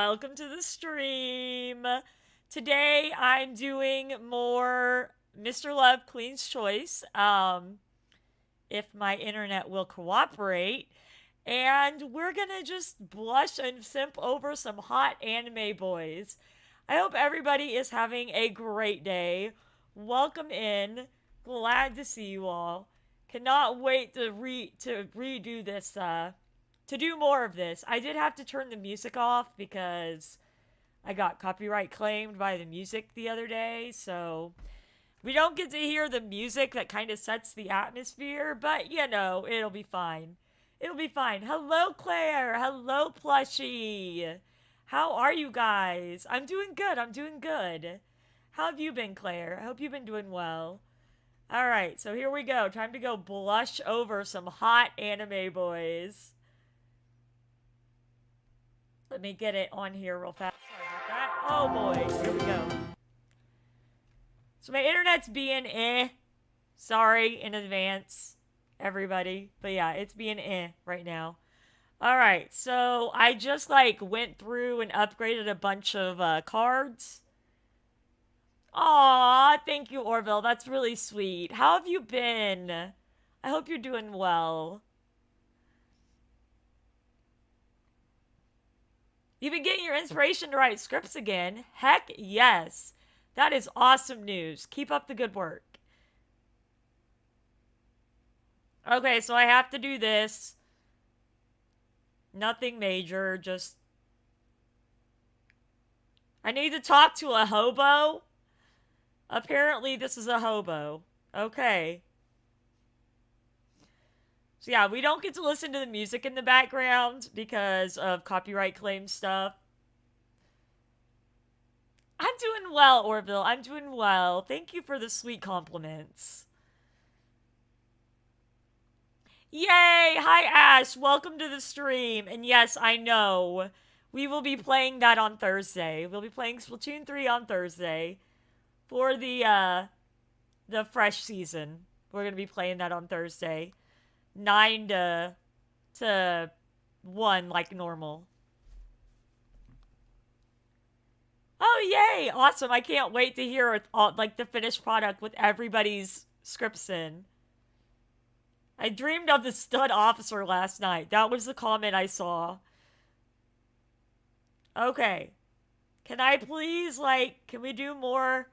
welcome to the stream. Today I'm doing more Mr. Love Queen's Choice, if my internet will cooperate. And we're gonna just blush and simp over some hot anime boys. I hope everybody is having a great day. Welcome in. Glad to see you all. Cannot wait to redo this to do more of this. I did have to turn the music off because I got copyright claimed by the music the other day, so we don't get to hear the music that kind of sets the atmosphere, but you know, it'll be fine. It'll be fine. Hello, Claire. Hello, Plushie. How are you guys? I'm doing good. I'm doing good. How have you been, Claire? I hope you've been doing well. Alright, so here we go. Time to go blush over some hot anime boys. Let me get it on here real fast. Sorry about that. Oh boy, here we go. So my internet's being Sorry in advance, everybody. But yeah, it's being right now. Alright, so I just went through and upgraded a bunch of cards. Aw, thank you, Orville. That's really sweet. How have you been? I hope you're doing well. You've been getting your inspiration to write scripts again? Heck yes. That is awesome news. Keep up the good work. Okay, so I have to do this. Nothing major, just... I need to talk to a hobo? Apparently this is a hobo. Okay. So yeah, we don't get to listen to the music in the background because of copyright claim stuff. I'm doing well, Orville. I'm doing well. Thank you for the sweet compliments. Yay! Hi, Ash. Welcome to the stream. And yes, I know. We will be playing that on Thursday. We'll be playing Splatoon 3 on Thursday. For the fresh season. We're going to be playing that on Thursday. 9 to 1 like normal. Oh, yay! Awesome. I can't wait to hear the finished product with everybody's scripts in. I dreamed of the stud officer last night. That was the comment I saw. Okay. Can I please, can we do more...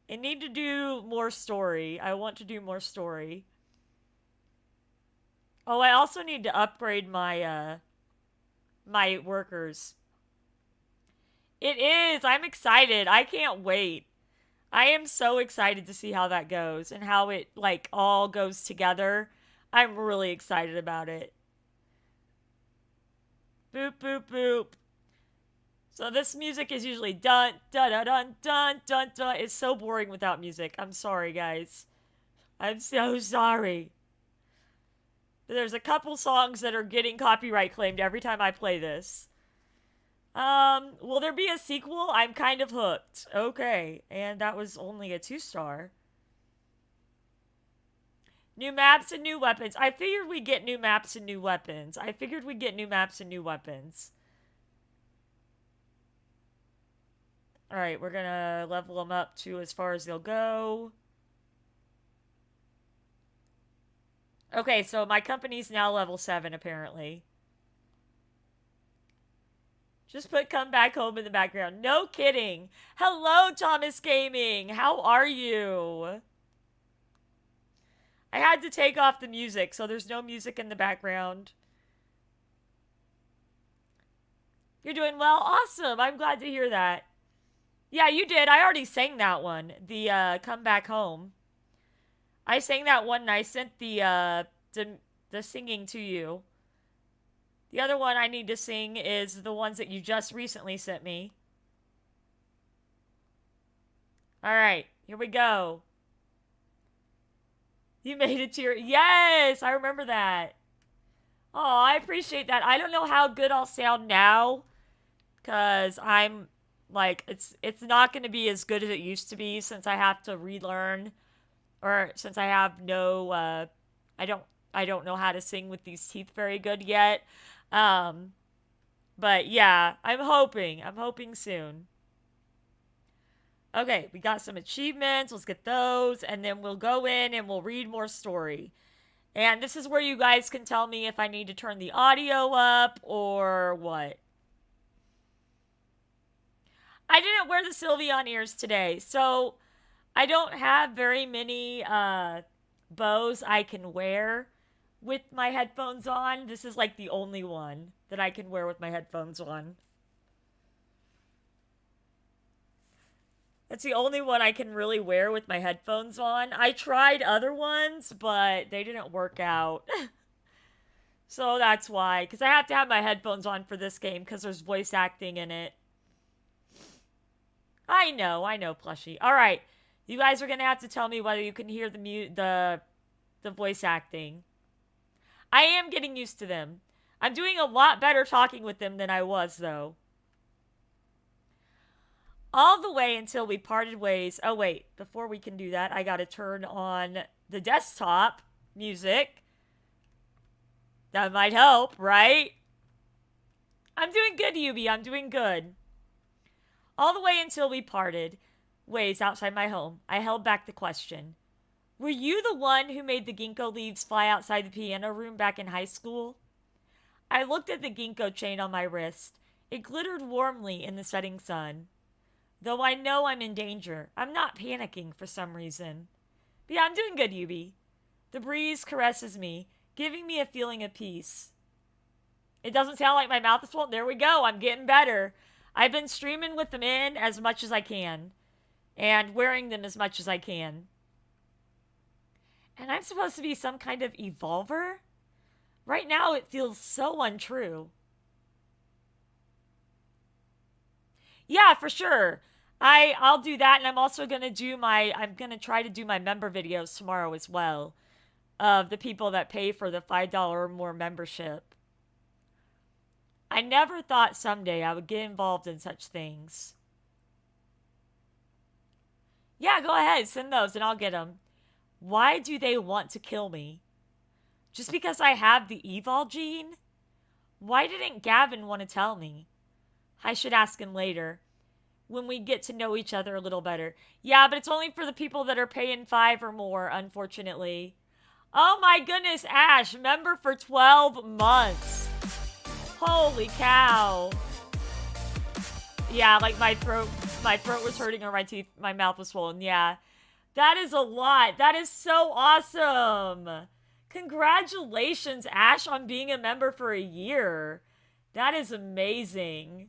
I need to do more story. I want to do more story. Oh, I also need to upgrade my, my workers. It is! I'm excited. I can't wait. I am so excited to see how that goes and how it, all goes together. I'm really excited about it. Boop, boop, boop. So this music is usually dun, dun, dun, dun, dun, dun, dun. It's so boring without music. I'm sorry, guys. I'm so sorry. There's a couple songs that are getting copyright claimed every time I play this. Will there be a sequel? I'm kind of hooked. Okay, and that was only a 2-star. New maps and new weapons. I figured we'd get new maps and new weapons. Alright, we're gonna level them up to as far as they'll go. Okay, so my company's now level 7, apparently. Just put come back home in the background. No kidding. Hello, Thomas Gaming. How are you? I had to take off the music, so there's no music in the background. You're doing well? Awesome. I'm glad to hear that. Yeah, you did. I already sang that one. The, Come Back Home. I sang that one and I sent the singing to you. The other one I need to sing is the ones that you just recently sent me. Alright, here we go. You made it to your... Yes! I remember that. Oh, I appreciate that. I don't know how good I'll sound now. Because I'm... it's not going to be as good as it used to be since I have to relearn. Or since I have no... I don't know how to sing with these teeth very good yet. But yeah, I'm hoping. I'm hoping soon. Okay, we got some achievements. Let's get those. And then we'll go in and we'll read more story. And this is where you guys can tell me if I need to turn the audio up or what. I didn't wear the Sylveon ears today, so I don't have very many bows I can wear with my headphones on. This is like the only one that I can wear with my headphones on. That's the only one I can really wear with my headphones on. I tried other ones, but they didn't work out. So that's why. Because I have to have my headphones on for this game because there's voice acting in it. I know, plushie. All right. You guys are going to have to tell me whether you can hear the voice acting. I am getting used to them. I'm doing a lot better talking with them than I was, though. All the way until we parted ways. Oh, wait. Before we can do that, I got to turn on the desktop music. That might help, right? I'm doing good, Yubi. I'm doing good. All the way until we parted ways outside my home, I held back the question. Were you the one who made the ginkgo leaves fly outside the piano room back in high school? I looked at the ginkgo chain on my wrist. It glittered warmly in the setting sun. Though I know I'm in danger, I'm not panicking for some reason. But yeah, I'm doing good, Yubi. The breeze caresses me, giving me a feeling of peace. It doesn't sound like my mouth is full. There we go. I'm getting better. I've been streaming with them in as much as I can. And wearing them as much as I can. And I'm supposed to be some kind of evolver? Right now it feels so untrue. Yeah, for sure. I'll do that, and I'm also gonna I'm gonna try to do my member videos tomorrow as well. Of the people that pay for the $5 or more membership. I never thought someday I would get involved in such things. Yeah, go ahead, send those and I'll get them. Why do they want to kill me? Just because I have the evol gene? Why didn't Gavin want to tell me? I should ask him later. When we get to know each other a little better. Yeah, but it's only for the people that are paying 5 or more, unfortunately. Oh my goodness, Ash, member for 12 months. Holy cow. Yeah, like my throat was hurting or my mouth was swollen. Yeah. That is a lot. That is so awesome. Congratulations, Ash, on being a member for a year. That is amazing.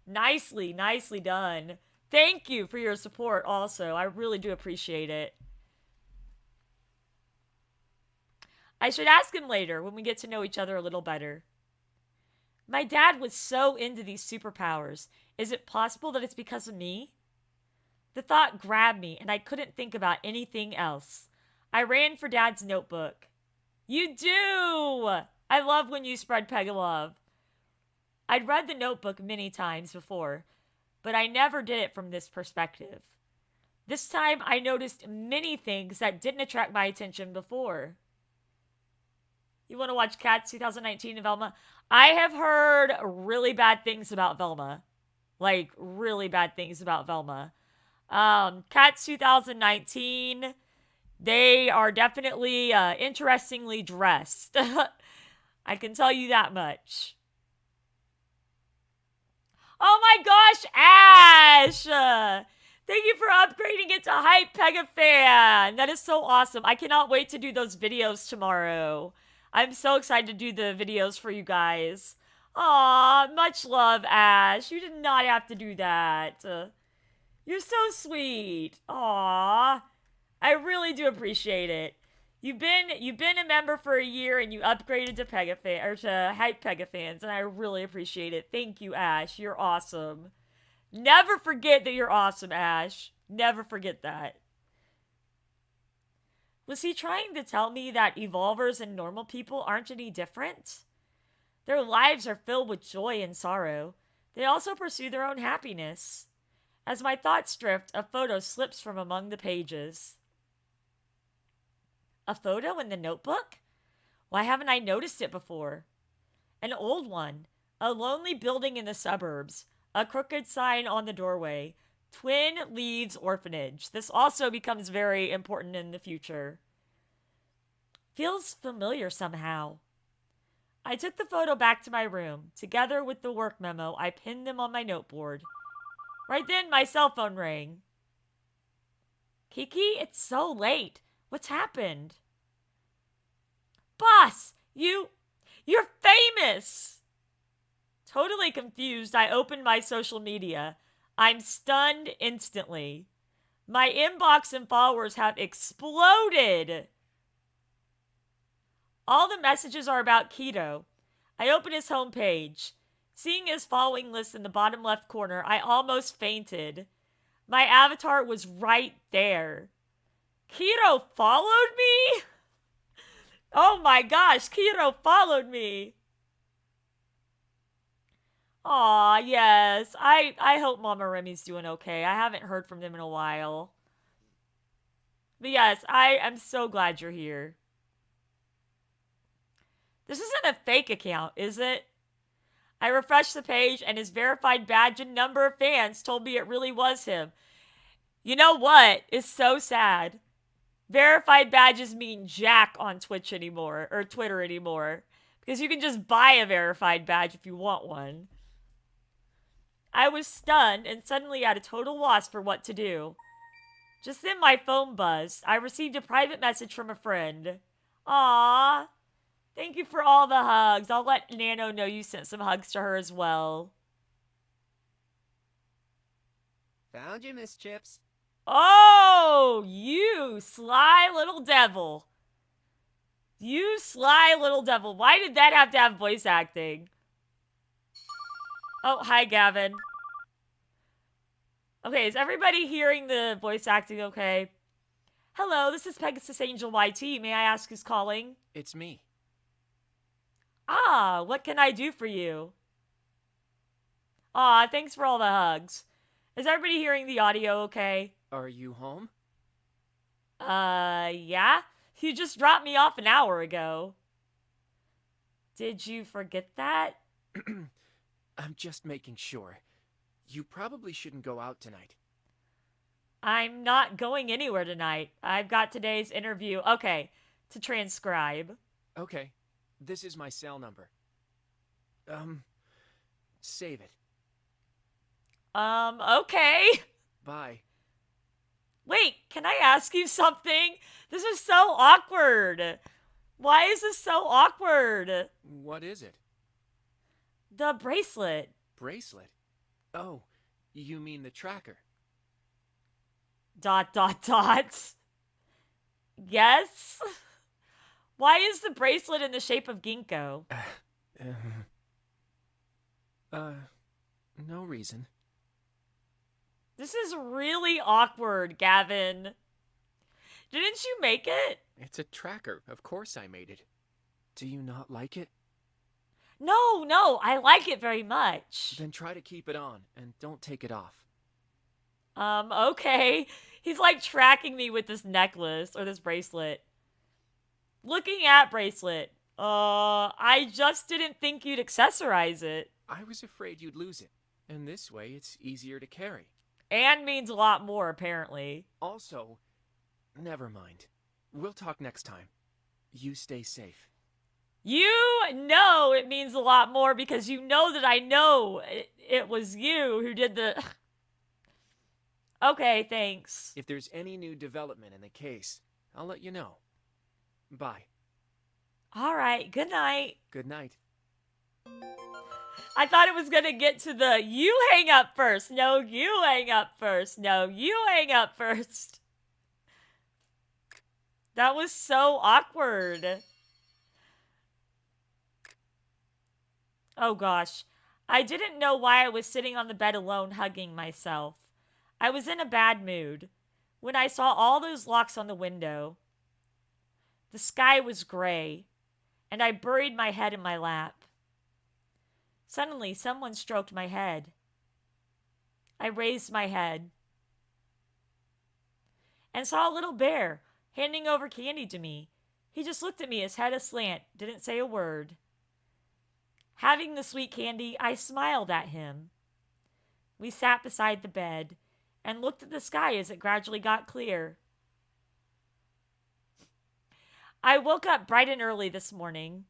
Nicely done. Thank you for your support also. I really do appreciate it. I should ask him later when we get to know each other a little better. My dad was so into these superpowers. Is it possible that it's because of me? The thought grabbed me, and I couldn't think about anything else. I ran for Dad's notebook. You do! I love when you spread Pegalove. I'd read the notebook many times before, but I never did it from this perspective. This time, I noticed many things that didn't attract my attention before. You want to watch Cats 2019 in Velma? I have heard really bad things about Velma. Like, really bad things about Velma. Cats 2019, they are definitely interestingly dressed. I can tell you that much. Oh my gosh, Ash! Thank you for upgrading it to Hype Pegafan. That is so awesome. I cannot wait to do those videos tomorrow. I'm so excited to do the videos for you guys. Aw, much love, Ash. You did not have to do that. You're so sweet. Aw. I really do appreciate it. You've been a member for a year and you upgraded to Pegafan or to Hype Pegafans, and I really appreciate it. Thank you, Ash. You're awesome. Never forget that you're awesome, Ash. Never forget that. Was he trying to tell me that evolvers and normal people aren't any different? Their lives are filled with joy and sorrow. They also pursue their own happiness. As my thoughts drift, a photo slips from among the pages. A photo in the notebook? Why haven't I noticed it before? An old one, A lonely building in the suburbs. A crooked sign on the doorway. Twin Leaves Orphanage. This also becomes very important in the future. Feels familiar somehow. I took the photo back to my room. Together with the work memo, I pinned them on my noteboard. Right then, my cell phone rang. Kiki, it's so late. What's happened? Boss, you're famous! Totally confused, I opened my social media. I'm stunned instantly. My inbox and followers have exploded. All the messages are about keto. I open his homepage. Seeing his following list in the bottom left corner, I almost fainted. My avatar was right there. Keto followed me? Oh my gosh, Keto followed me. Aw, yes. I hope Mama Remy's doing okay. I haven't heard from them in a while. But yes, I am so glad you're here. This isn't a fake account, is it? I refreshed the page and his verified badge and number of fans told me it really was him. You know what? It's so sad. Verified badges mean jack on Twitch anymore, or Twitter anymore. Because you can just buy a verified badge if you want one. I was stunned and suddenly at a total loss for what to do. Just then my phone buzzed. I received a private message from a friend. Aww. Thank you for all the hugs. I'll let Nano know you sent some hugs to her as well. Found you, Miss Chips. Oh, you sly little devil. You sly little devil. Why did that have to have voice acting? Oh, hi, Gavin. Okay, is everybody hearing the voice acting okay? Hello, this is Pegasusangel YT. May I ask who's calling? It's me. Ah, what can I do for you? Aw, thanks for all the hugs. Is everybody hearing the audio okay? Are you home? Yeah? You just dropped me off an hour ago. Did you forget that? I'm just making sure. You probably shouldn't go out tonight. I'm not going anywhere tonight. I've got today's interview. Okay, to transcribe. Okay, this is my cell number. Save it. Okay. Bye. Wait, can I ask you something? This is so awkward. Why is this so awkward? What is it? The bracelet. Bracelet? Oh, you mean the tracker? ... Yes? Why is the bracelet in the shape of ginkgo? No reason. This is really awkward, Gavin. Didn't you make it? It's a tracker. Of course I made it. Do you not like it? No, I like it very much. Then try to keep it on, and don't take it off. Okay. He's like tracking me with this necklace, or this bracelet. Looking at bracelet. I just didn't think you'd accessorize it. I was afraid you'd lose it, and this way it's easier to carry. And means a lot more, apparently. Also, never mind. We'll talk next time. You stay safe. You know it means a lot more because you know that I know it was you who did the... Okay, thanks. If there's any new development in the case, I'll let you know. Bye. All right, good night. Good night. I thought it was going to get to the you hang up first. No, you hang up first. No, you hang up first. That was so awkward. Oh gosh. I didn't know why I was sitting on the bed alone hugging myself. I was in a bad mood when I saw all those locks on the window. The sky was gray, and I buried my head in my lap. Suddenly, someone stroked my head. I raised my head and saw a little bear handing over candy to me. He just looked at me, his head aslant, didn't say a word. Having the sweet candy, I smiled at him. We sat beside the bed and looked at the sky as it gradually got clear. I woke up bright and early this morning.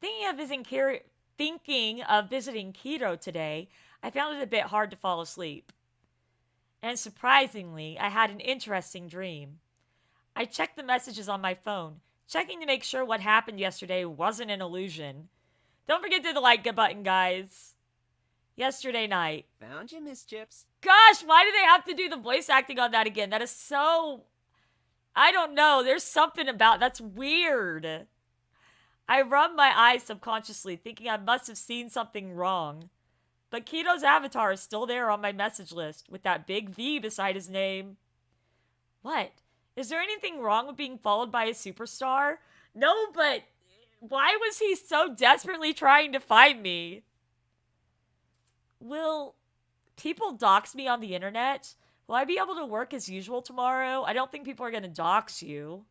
Thinking of visiting Quito today, I found it a bit hard to fall asleep. And surprisingly, I had an interesting dream. I checked the messages on my phone, checking to make sure what happened yesterday wasn't an illusion. Don't forget to hit the like button, guys. Yesterday night. Found you, Miss Chips. Gosh, why do they have to do the voice acting on that again? That is so... I don't know. There's something about... That's weird. I rubbed my eyes subconsciously, thinking I must have seen something wrong. But Keto's avatar is still there on my message list, with that big V beside his name. What? Is there anything wrong with being followed by a superstar? No, but why was he so desperately trying to find me? Will people dox me on the internet? Will I be able to work as usual tomorrow? I don't think people are going to dox you.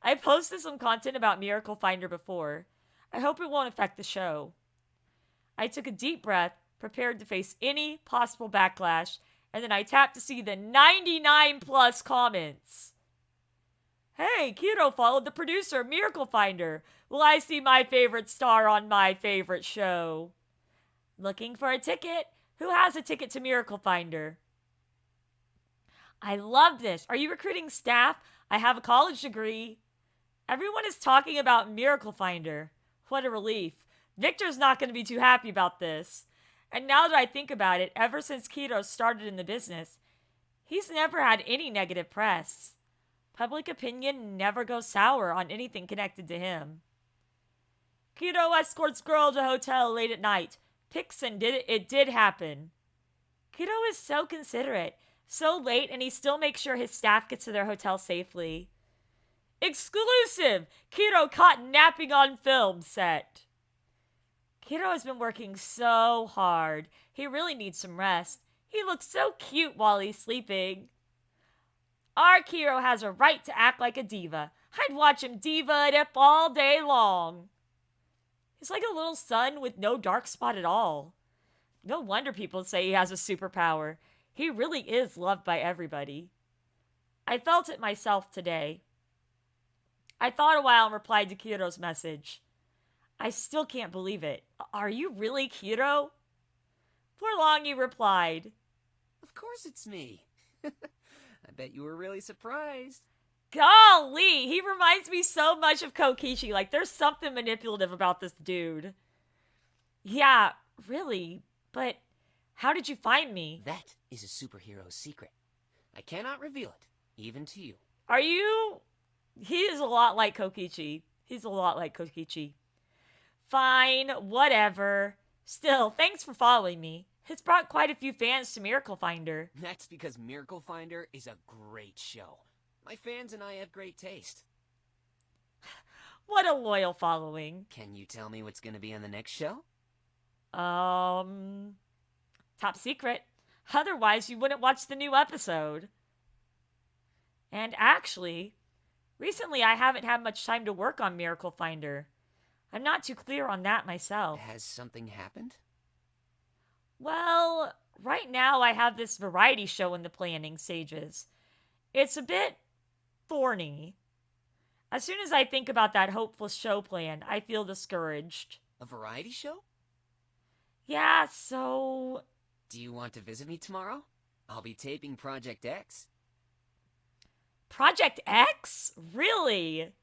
I posted some content about Miracle Finder before. I hope it won't affect the show. I took a deep breath, prepared to face any possible backlash, and then I tapped to see the 99 plus comments. Hey, Keto followed the producer of Miracle Finder. Will I see my favorite star on my favorite show? Looking for a ticket? Who has a ticket to Miracle Finder? I love this. Are you recruiting staff? I have a college degree. Everyone is talking about Miracle Finder. What a relief. Victor's not going to be too happy about this. And now that I think about it, ever since Keto started in the business, he's never had any negative press. Public opinion never goes sour on anything connected to him. Keto escorts girl to hotel late at night. Pixon did happen. Keto is so considerate, so late, and he still makes sure his staff gets to their hotel safely. Exclusive! Keto caught napping on film set. Keto has been working so hard. He really needs some rest. He looks so cute while he's sleeping. Our Keto has a right to act like a diva. I'd watch him diva it up all day long. He's like a little sun with no dark spot at all. No wonder people say he has a superpower. He really is loved by everybody. I felt it myself today. I thought a while and replied to Kyoto's message. I still can't believe it. Are you really Kyoto? For long he replied. Of course it's me. I bet you were really surprised. Golly, he reminds me so much of Kokichi. Like, there's something manipulative about this dude. Yeah, really, but how did you find me? That is a superhero's secret. I cannot reveal it, even to you. Are you... He is a lot like Kokichi. He's a lot like Kokichi. Fine, whatever. Still, thanks for following me. It's brought quite a few fans to Miracle Finder. That's because Miracle Finder is a great show. My fans and I have great taste. What a loyal following. Can you tell me what's going to be on the next show? Top secret. Otherwise, you wouldn't watch the new episode. And actually, recently I haven't had much time to work on Miracle Finder. I'm not too clear on that myself. Has something happened? Well, right now I have this variety show in the planning stages. It's a bit thorny. As soon as I think about that hopeful show plan, I feel discouraged. A variety show? Yeah, so... Do you want to visit me tomorrow? I'll be taping Project X. Project X? Really?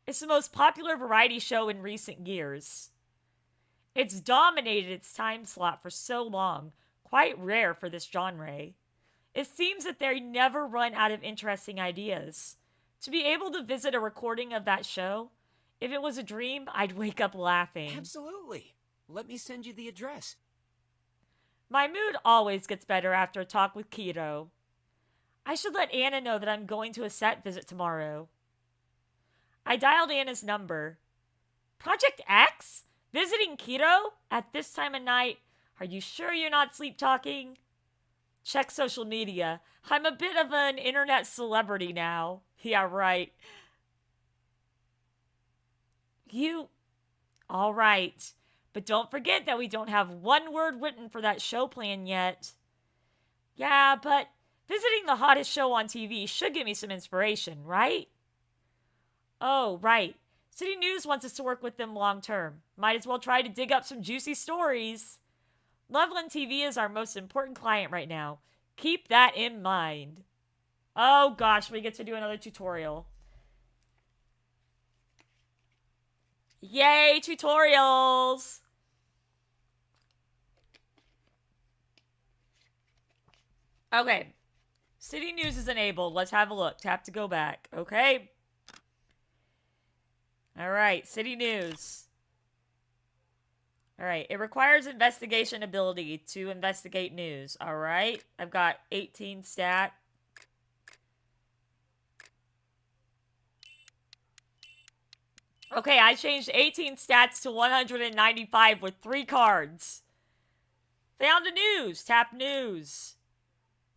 It's the most popular variety show in recent years. It's dominated its time slot for so long, quite rare for this genre. It seems that they never run out of interesting ideas. To be able to visit a recording of that show, if it was a dream, I'd wake up laughing. Absolutely. Let me send you the address. My mood always gets better after a talk with Keto. I should let Anna know that I'm going to a set visit tomorrow. I dialed Anna's number. Project X? Visiting Keto? At this time of night? Are you sure you're not sleep talking? Check social media. I'm a bit of an internet celebrity now. Yeah, right. You. All right. But don't forget that we don't have one word written for that show plan yet. Yeah, but visiting the hottest show on TV should give me some inspiration, right? Oh, right. City News wants us to work with them long term. Might as well try to dig up some juicy stories. Loveland TV is our most important client right now. Keep that in mind. Oh gosh, we get to do another tutorial. Yay, tutorials! Okay. City News is enabled. Let's have a look. Tap to go back. Okay. Alright, City News. Alright, it requires investigation ability to investigate news. Alright, I've got 18 stat. Okay, I changed 18 stats to 195 with 3 cards. Found a news. Tap news.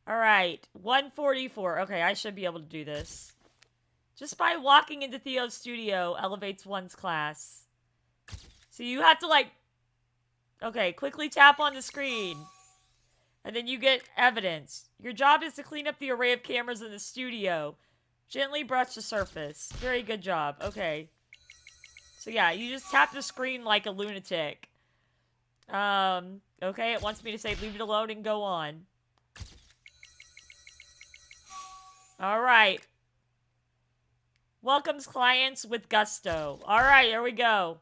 Alright, 144. Okay, I should be able to do this. Just by walking into Theo's studio elevates one's class. So you have to like... Okay, quickly tap on the screen. And then you get evidence. Your job is to clean up the array of cameras in the studio. Gently brush the surface. Very good job. Okay. So yeah, you just tap the screen like a lunatic. Okay, it wants me to say leave it alone and go on. Alright. Welcomes clients with gusto. Alright, here we go.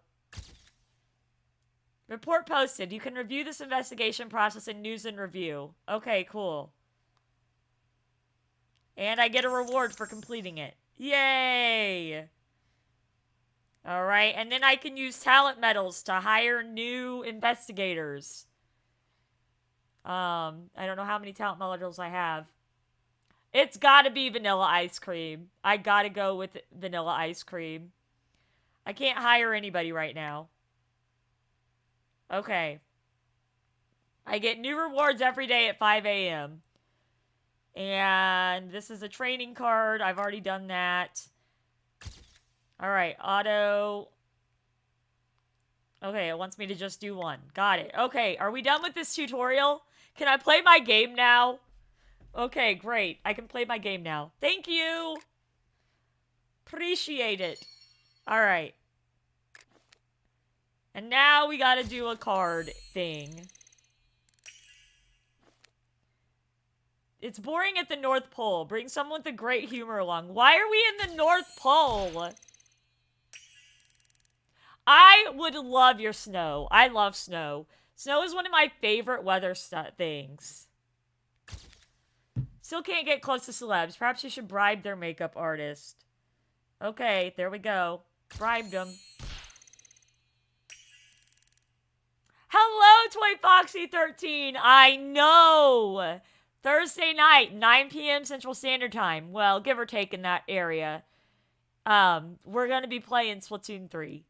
Report posted. You can review this investigation process in News and Review. Okay, cool. And I get a reward for completing it. Yay! Alright, and then I can use talent medals to hire new investigators. I don't know how many talent medals I have. It's gotta be vanilla ice cream. I gotta go with vanilla ice cream. I can't hire anybody right now. Okay. I get new rewards every day at 5 a.m. And this is a training card. I've already done that. Alright, auto. Okay, it wants me to just do one. Got it. Okay, are we done with this tutorial? Can I play my game now? Okay, great. I can play my game now. Thank you! Appreciate it. Alright. And now we gotta do a card thing. It's boring at the North Pole. Bring someone with a great humor along. Why are we in the North Pole? I would love your snow. I love snow. Snow is one of my favorite weather things. Still can't get close to celebs. Perhaps you should bribe their makeup artist. Okay, there we go. Bribed them. Hello, Toy Foxy 13. I know. Thursday night, 9 p.m. Central Standard Time. Well, give or take in that area. We're going to be playing Splatoon 3.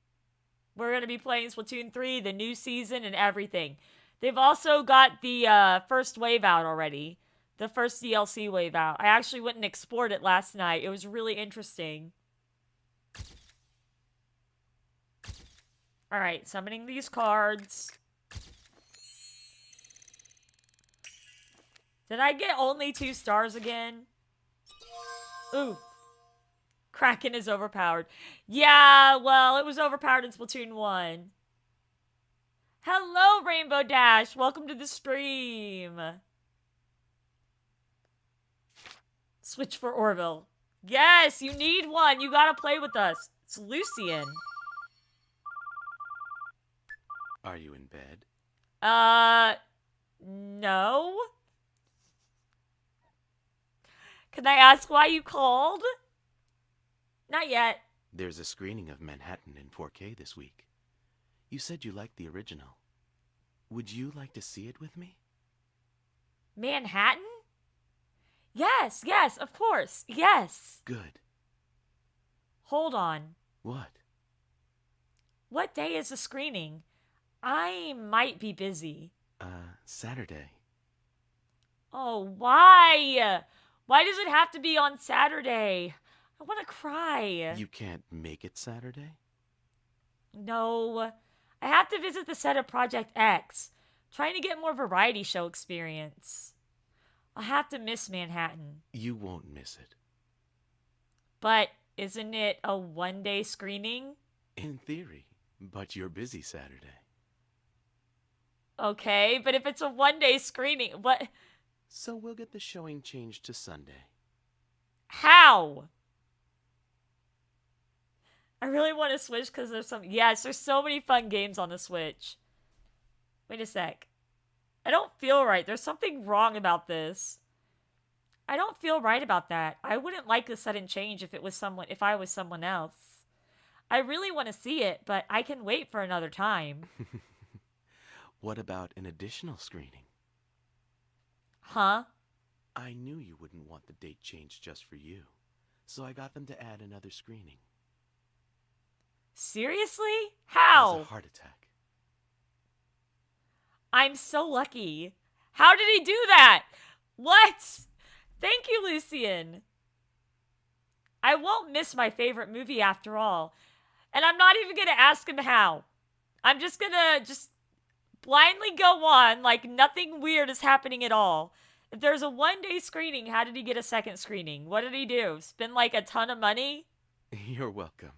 We're going to be playing Splatoon 3, the new season, and everything. They've also got the first wave out already. The first DLC wave out. I actually went and explored it last night. It was really interesting. Alright, summoning these cards. Did I get only 2 stars again? Ooh. Kraken is overpowered. Yeah, well, it was overpowered in Splatoon 1. Hello, Rainbow Dash. Welcome to the stream. Switch for Orville. Yes, you need one. You gotta play with us. It's Lucian. Are you in bed? No. Can I ask why you called? Not yet. There's a screening of Manhattan in 4K this week. You said you liked the original. Would you like to see it with me? Manhattan? Yes, yes, of course. Yes. Good. Hold on. What? What day is the screening? I might be busy. Saturday. Oh, why? Why does it have to be on Saturday? I want to cry. You can't make it Saturday? No. I have to visit the set of Project X, trying to get more variety show experience. I'll have to miss Manhattan. You won't miss it. But isn't it a one-day screening? In theory, but you're busy Saturday. Okay, but if it's a one-day screening, what? So we'll get the showing changed to Sunday. How? I really want to Switch because there's some. Yes, there's so many fun games on the Switch. Wait a sec. I don't feel right. There's something wrong about this. I don't feel right about that. I wouldn't like a sudden change if I was someone else. I really want to see it, but I can wait for another time. What about an additional screening? Huh? I knew you wouldn't want the date changed just for you, so I got them to add another screening. Seriously? As a How? heart attack. I'm so lucky. How did he do that? What? Thank you, Lucian. I won't miss my favorite movie after all. And I'm not even going to ask him how. I'm just going to blindly go on like nothing weird is happening at all. If there's a one-day screening, how did he get a second screening? What did he do? Spend like a ton of money? You're welcome.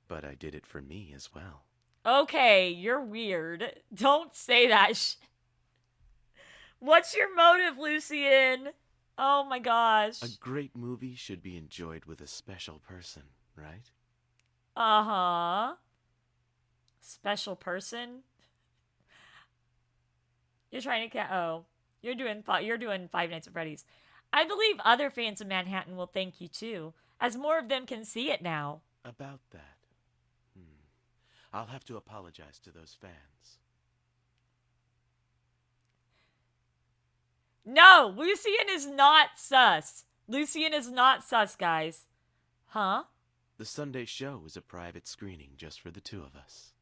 But I did it for me as well. Okay, you're weird. Don't say that. What's your motive, Lucian? Oh my gosh. A great movie should be enjoyed with a special person, right? Uh-huh. Special person? You're trying to you're doing Five Nights at Freddy's. I believe other fans of Manhattan will thank you too, as more of them can see it now. About that. I'll have to apologize to those fans. No, Lucian is not sus. Lucian is not sus, guys. Huh? The Sunday show is a private screening just for the two of us.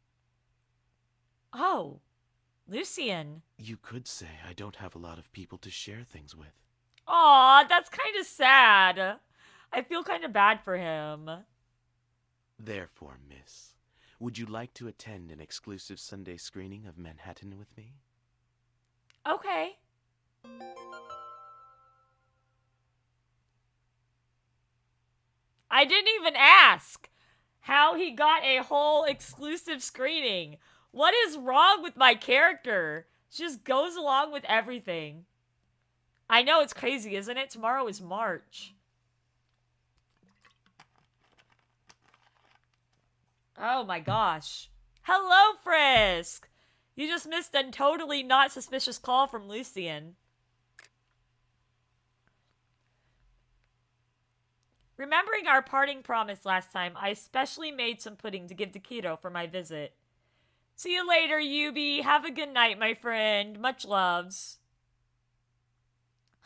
Oh, Lucian. You could say I don't have a lot of people to share things with. Aw, that's kind of sad. I feel kind of bad for him. Therefore, miss, would you like to attend an exclusive Sunday screening of Manhattan with me? Okay. I didn't even ask how he got a whole exclusive screening. What is wrong with my character? She just goes along with everything. I know it's crazy, isn't it? Tomorrow is March. Oh my gosh. Hello, Frisk! You just missed a totally not suspicious call from Lucian. Remembering our parting promise last time, I specially made some pudding to give to Keto for my visit. See you later, Yubi. Have a good night, my friend. Much loves.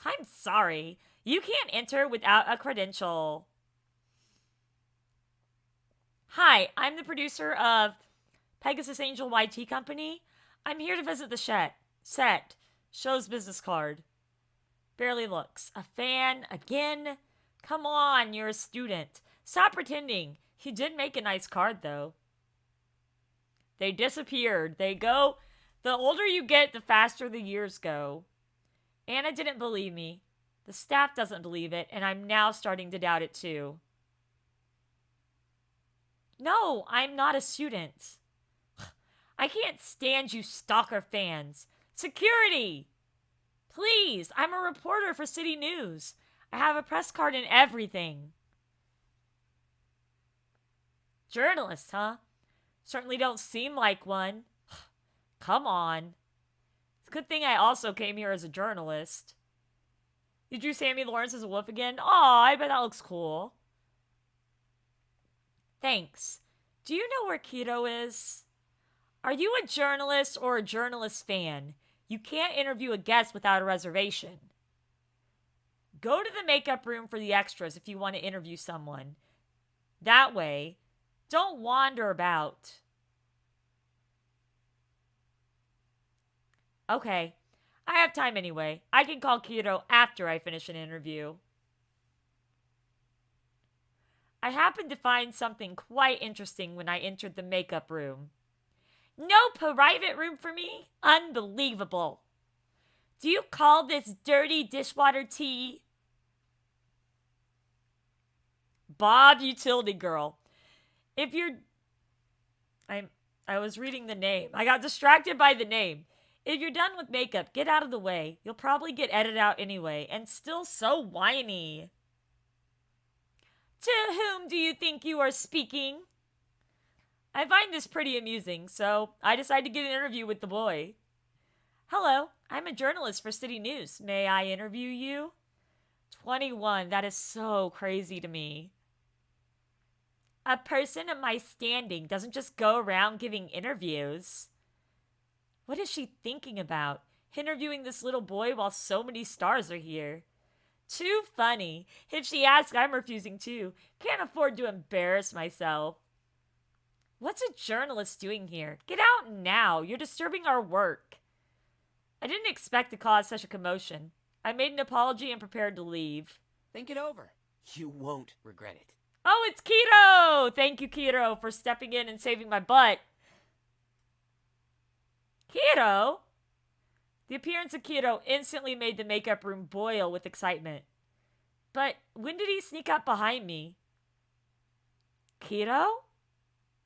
I'm sorry. You can't enter without a credential. Hi, I'm the producer of Pegasusangel YT Company. I'm here to visit the set. Shows business card. Barely looks. A fan? Again? Come on, you're a student. Stop pretending. You did make a nice card, though. They disappeared. They go. The older you get, the faster the years go. Anna didn't believe me. The staff doesn't believe it, and I'm now starting to doubt it too. No, I'm not a student. I can't stand you stalker fans. Security! Please, I'm a reporter for City News. I have a press card and everything. Journalist, huh? Certainly don't seem like one. Come on. It's a good thing I also came here as a journalist. You drew Sammy Lawrence as a wolf again? Aw, I bet that looks cool. Thanks. Do you know where Keto is? Are you a journalist or a journalist fan? You can't interview a guest without a reservation. Go to the makeup room for the extras if you want to interview someone. That way, don't wander about. Okay, I have time anyway. I can call Keto after I finish an interview. I happened to find something quite interesting when I entered the makeup room. No private room for me? Unbelievable. Do you call this dirty dishwater tea? Bob Utility Girl. If you're... I was reading the name. I got distracted by the name. If you're done with makeup, get out of the way. You'll probably get edited out anyway, and still so whiny. To whom do you think you are speaking? I find this pretty amusing, so I decided to get an interview with the boy. Hello, I'm a journalist for City News. May I interview you? 21, that is so crazy to me. A person of my standing doesn't just go around giving interviews. What is she thinking about? Interviewing this little boy while so many stars are here. Too funny. If she asks, I'm refusing too. Can't afford to embarrass myself. What's a journalist doing here? Get out now. You're disturbing our work. I didn't expect to cause such a commotion. I made an apology and prepared to leave. Think it over. You won't regret it. Oh, it's Keto! Thank you, Keto, for stepping in and saving my butt. Keto? The appearance of Keto instantly made the makeup room boil with excitement. But when did he sneak up behind me? Keto?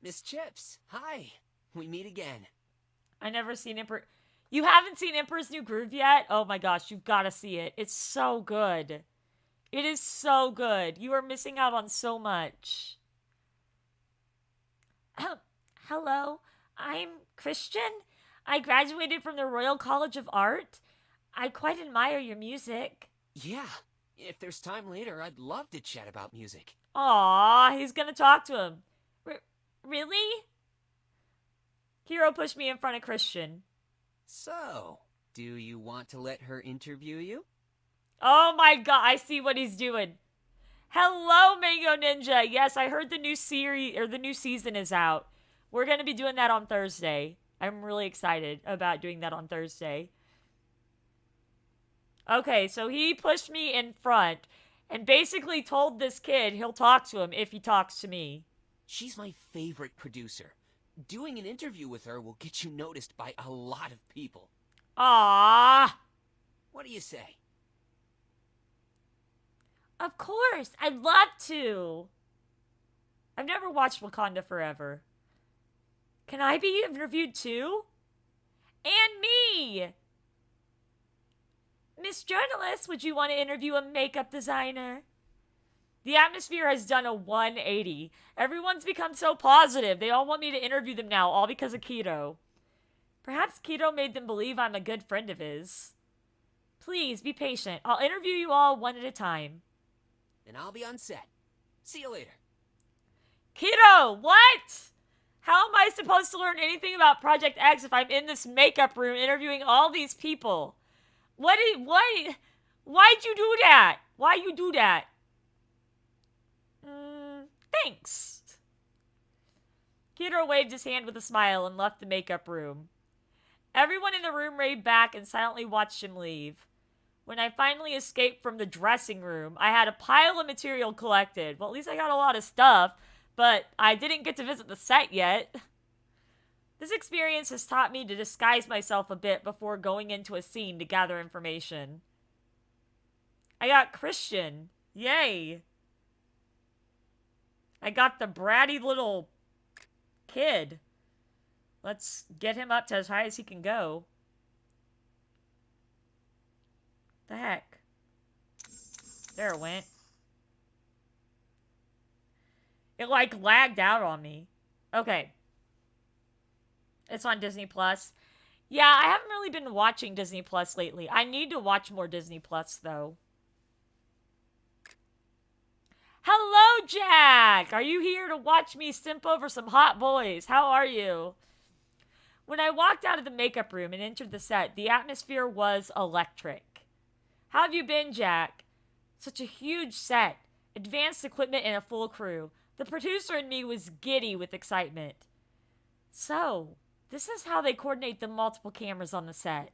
Miss Chips, hi. We meet again. I never seen Emperor... You haven't seen Emperor's New Groove yet? Oh my gosh, you've got to see it. It's so good. It is so good. You are missing out on so much. Hello, I'm Christian. I graduated from the Royal College of Art. I quite admire your music. Yeah, if there's time later, I'd love to chat about music. Aw, he's gonna talk to him. Really? Hero pushed me in front of Christian. So, do you want to let her interview you? Oh my god, I see what he's doing. Hello, Mango Ninja. Yes, I heard the new series or the new season is out. We're gonna be doing that on Thursday. I'm really excited about doing that on Thursday. Okay, so he pushed me in front and basically told this kid he'll talk to him if he talks to me. She's my favorite producer. Doing an interview with her will get you noticed by a lot of people. Ah, What do you say? of course, I'd love to. I've never watched Wakanda Forever. Can I be interviewed too? And me! Miss Journalist, would you want to interview a makeup designer? The atmosphere has done a 180. Everyone's become so positive. They all want me to interview them now, all because of Keto. Perhaps Keto made them believe I'm a good friend of his. Please, be patient. I'll interview you all one at a time. Then I'll be on set. See you later. Keto, what? How am I supposed to learn anything about Project X if I'm in this makeup room interviewing all these people? Why'd you do that? Why you do that? Thanks. Keto waved his hand with a smile and left the makeup room. Everyone in the room raved back and silently watched him leave. When I finally escaped from the dressing room, I had a pile of material collected. Well, at least I got a lot of stuff, but I didn't get to visit the set yet. This experience has taught me to disguise myself a bit before going into a scene to gather information. I got Christian. Yay. I got the bratty little kid. Let's get him up to as high as he can go. The heck? There it went. It like lagged out on me. Okay. It's on Disney Plus. Yeah, I haven't really been watching Disney Plus lately. I need to watch more Disney Plus though. Hello, Jack! Are you here to watch me simp over some hot boys? How are you? When I walked out of the makeup room and entered the set, the atmosphere was electric. How have you been, Jack? Such a huge set. Advanced equipment and a full crew. The producer in me was giddy with excitement. So, this is how they coordinate the multiple cameras on the set.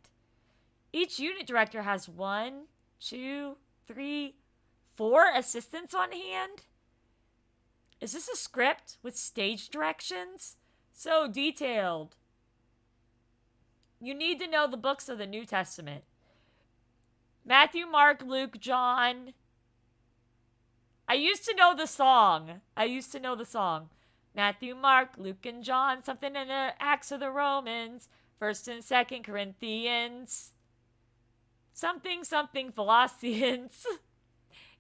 Each unit director has 4 assistants on hand? Is this a script with stage directions? So detailed. You need to know the books of the New Testament. Matthew, Mark, Luke, John. I used to know the song. Matthew, Mark, Luke, and John. Something in the Acts of the Romans. 1st and 2nd Corinthians. Something, Colossians.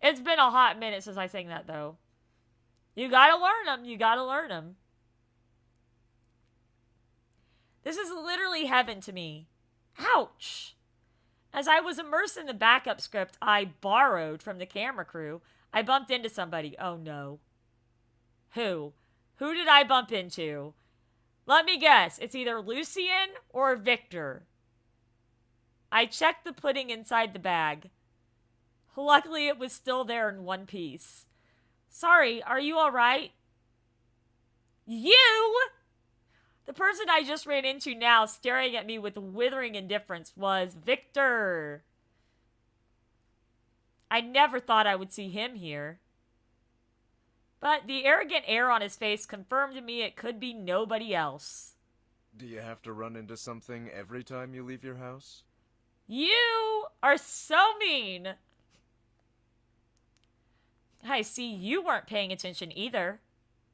It's been a hot minute since I sang that, though. You gotta learn them. This is literally heaven to me. Ouch! As I was immersed in the backup script I borrowed from the camera crew, I bumped into somebody. Oh no. Who? Who did I bump into? Let me guess. It's either Lucien or Victor. I checked the pudding inside the bag. Luckily, it was still there in one piece. Sorry, are you alright? You? The person I just ran into now, staring at me with withering indifference, was Victor. I never thought I would see him here. But the arrogant air on his face confirmed to me it could be nobody else. Do you have to run into something every time you leave your house? You are so mean. I see you weren't paying attention either.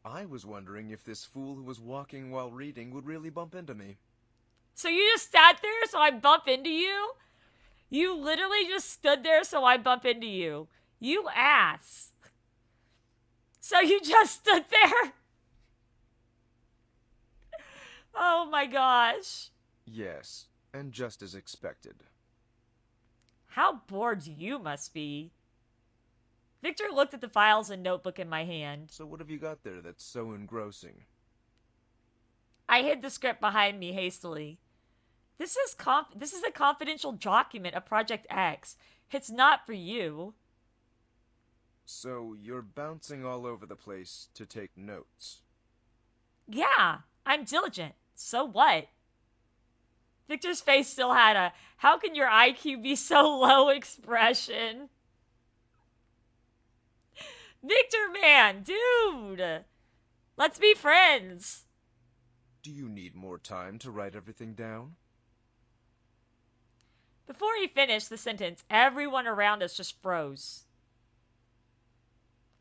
I was wondering if this fool who was walking while reading would really bump into me. So you just sat there so I bump into you? You literally just stood there so I bump into you. You ass. So you just stood there? Oh my gosh. Yes, and just as expected. How bored you must be. Victor looked at the files and notebook in my hand. So what have you got there that's so engrossing? I hid the script behind me hastily. This is a confidential document of Project X. It's not for you. So you're bouncing all over the place to take notes. Yeah, I'm diligent. So what? Victor's face still had a, how can your IQ be so low expression? Victor, man, dude. Let's be friends. Do you need more time to write everything down? Before he finished the sentence, everyone around us just froze.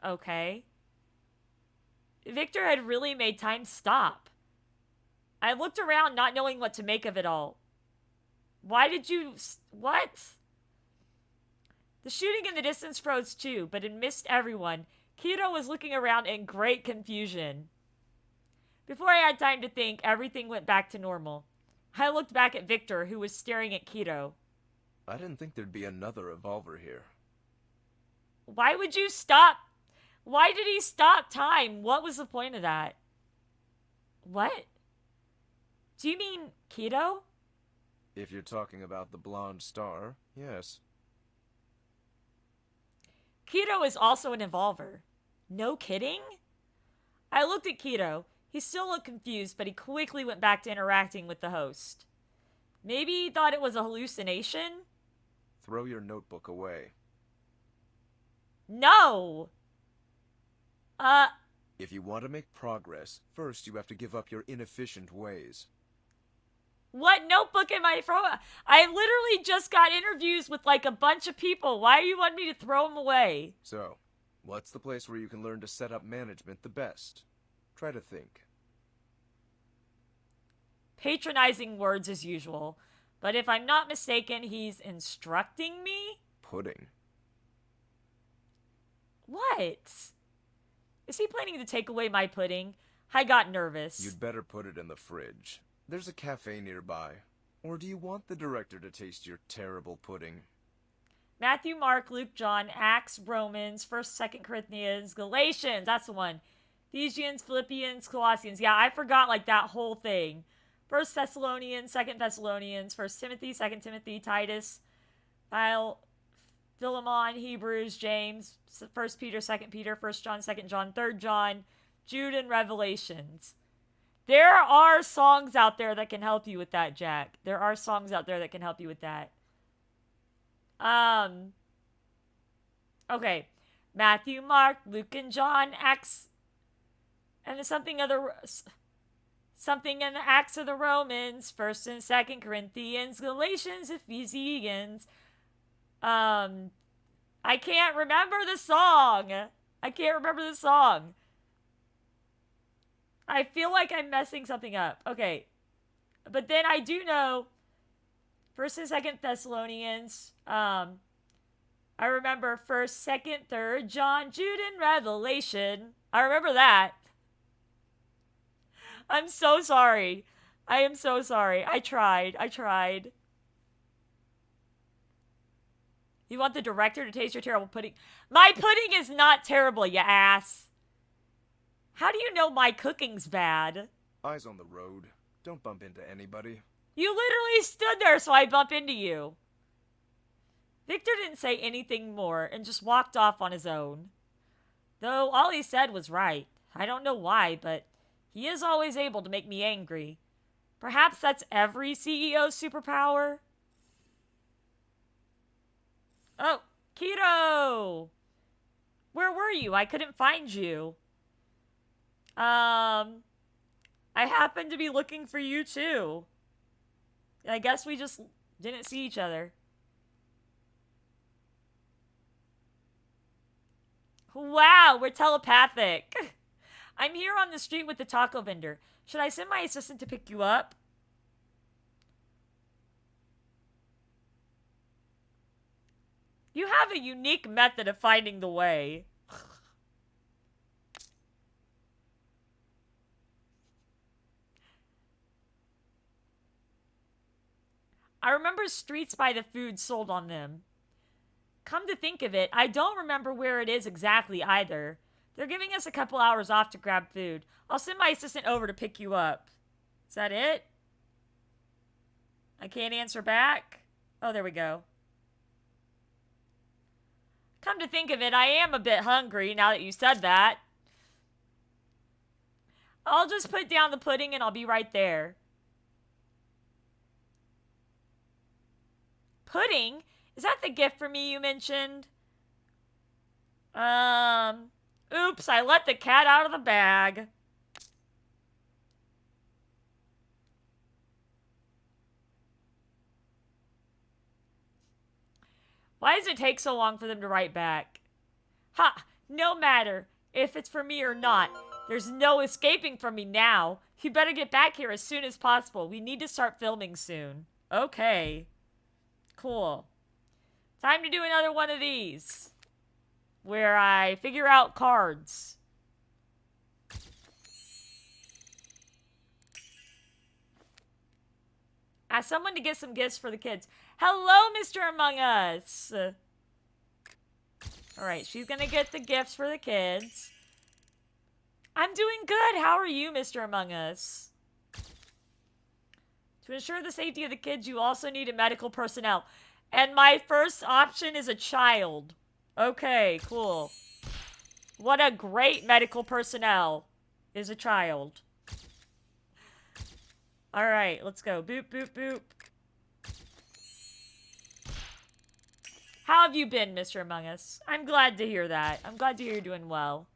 Okay. Victor had really made time stop. I looked around not knowing what to make of it all. Why did you... What? The shooting in the distance froze too, but it missed everyone. Kiro was looking around in great confusion. Before I had time to think, everything went back to normal. I looked back at Victor, who was staring at Kiro. I didn't think there'd be another revolver here. Why would you stop? Why did he stop time? What was the point of that? What? Do you mean Kiro? If you're talking about the blonde star, yes. Kiro is also an evolver. No kidding? I looked at Kiro. He still looked confused, but he quickly went back to interacting with the host. Maybe he thought it was a hallucination? Throw your notebook away. No! If you want to make progress, first you have to give up your inefficient ways. What notebook am I throwing? I literally just got interviews with like a bunch of people. Why do you want me to throw them away? So, what's the place where you can learn to set up management the best? Try to think. Patronizing words as usual. But if I'm not mistaken, he's instructing me? Pudding. What? Is he planning to take away my pudding? I got nervous. You'd better put it in the fridge. There's a cafe nearby. Or do you want the director to taste your terrible pudding? Matthew, Mark, Luke, John, Acts, Romans, 1st, 2nd Corinthians, Galatians, that's the one. Ephesians, Philippians, Colossians. Yeah, I forgot like that whole thing. 1st Thessalonians, 2nd Thessalonians, 1st Timothy, 2nd Timothy, Titus, Philemon, Hebrews, James, 1st Peter, 2nd Peter, 1st John, 2nd John, 3rd John, Jude, and Revelations. There are songs out there that can help you with that, Jack. There are songs out there that can help you with that. Okay. Matthew, Mark, Luke, and John, Acts, And the something in the Acts of the Romans, 1st and 2nd Corinthians, Galatians, Ephesians. I can't remember the song. I feel like I'm messing something up. Okay. But then I do know 1st and 2nd Thessalonians. I remember 1st, 2nd, 3rd, John, Jude, and Revelation. I remember that. I'm so sorry. I am so sorry. I tried. You want the director to taste your terrible pudding? My pudding is not terrible, you ass. How do you know my cooking's bad? Eyes on the road. Don't bump into anybody. You literally stood there so I bump into you. Victor didn't say anything more and just walked off on his own. Though all he said was right. I don't know why, but he is always able to make me angry. Perhaps that's every CEO's superpower? Oh, Keto! Where were you? I couldn't find you. I happened to be looking for you too. I guess we just didn't see each other. Wow, we're telepathic. I'm here on the street with the taco vendor. Should I send my assistant to pick you up? You have a unique method of finding the way. I remember streets by the food sold on them. Come to think of it, I don't remember where it is exactly either. They're giving us a couple hours off to grab food. I'll send my assistant over to pick you up. Is that it? I can't answer back? Oh, there we go. Come to think of it, I am a bit hungry now that you said that. I'll just put down the pudding and I'll be right there. Pudding? Is that the gift for me you mentioned? Oops, I let the cat out of the bag. Why does it take so long for them to write back? Ha! No matter if it's for me or not. There's no escaping from me now. You better get back here as soon as possible. We need to start filming soon. Okay. Cool. Time to do another one of these. Where I figure out cards. Ask someone to get some gifts for the kids. Hello, Mr. Among Us. Alright, she's gonna get the gifts for the kids. I'm doing good. How are you, Mr. Among Us? To ensure the safety of the kids, you also need a medical personnel. And my first option is a child. Okay, cool. What a great medical personnel is a child. Alright, let's go. Boop, boop, boop. How have you been, Mr. Among Us? I'm glad to hear that. I'm glad to hear you're doing well.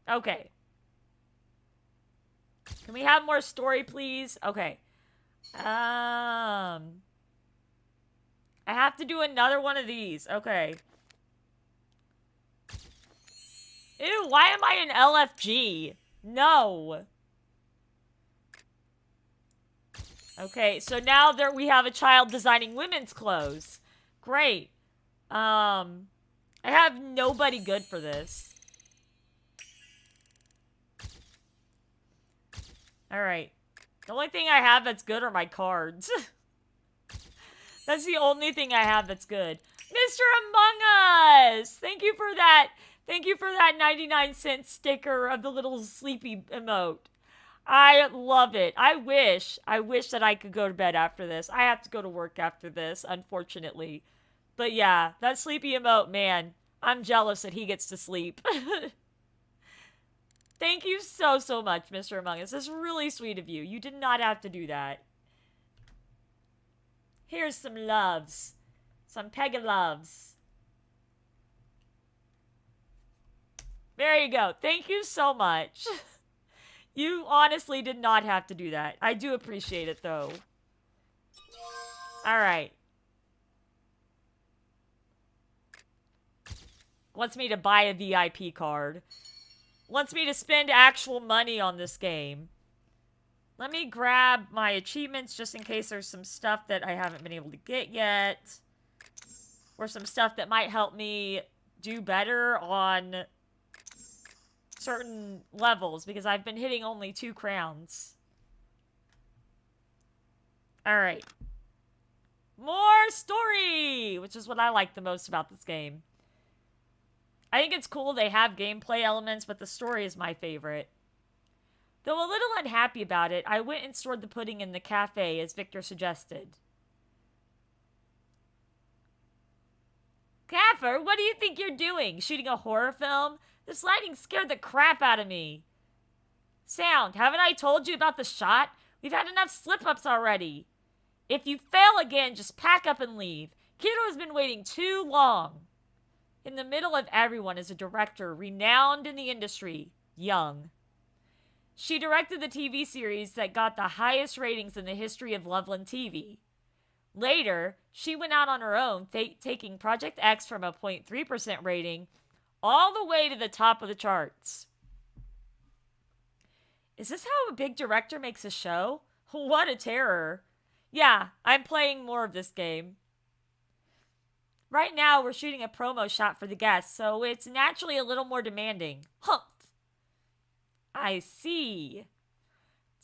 Okay. Can we have more story, please? Okay. I have to do another one of these. Okay. Ew, why am I an LFG? No. Okay, so now there we have a child designing women's clothes. Great. I have nobody good for this. Alright. The only thing I have that's good are my cards. That's the only thing I have that's good. Mr. Among Us! Thank you for that. Thank you for that 99-cent sticker of the little sleepy emote. I love it. I wish that I could go to bed after this. I have to go to work after this, unfortunately. But yeah, that sleepy emote, man. I'm jealous that he gets to sleep. Thank you so, so much, Mr. Among Us. That's really sweet of you. You did not have to do that. Here's some loves. Some Pega loves. There you go. Thank you so much. You honestly did not have to do that. I do appreciate it, though. Alright. Wants me to buy a VIP card. Wants me to spend actual money on this game. Let me grab my achievements just in case there's some stuff that I haven't been able to get yet. Or some stuff that might help me do better on certain levels, because I've been hitting only 2 crowns. Alright. More story! Which is what I like the most about this game. I think it's cool they have gameplay elements, but the story is my favorite. Though a little unhappy about it, I went and stored the pudding in the cafe as Victor suggested. Gaffer, what do you think you're doing? Shooting a horror film? This lighting scared the crap out of me. Sound, haven't I told you about the shot? We've had enough slip-ups already. If you fail again, just pack up and leave. Kiddo has been waiting too long. In the middle of everyone is a director renowned in the industry, Young. She directed the TV series that got the highest ratings in the history of Loveland TV. Later, she went out on her own, taking Project X from a 0.3% rating all the way to the top of the charts. Is this how a big director makes a show? What a terror. Yeah, I'm playing more of this game. Right now, we're shooting a promo shot for the guests, so it's naturally a little more demanding. Humph. I see.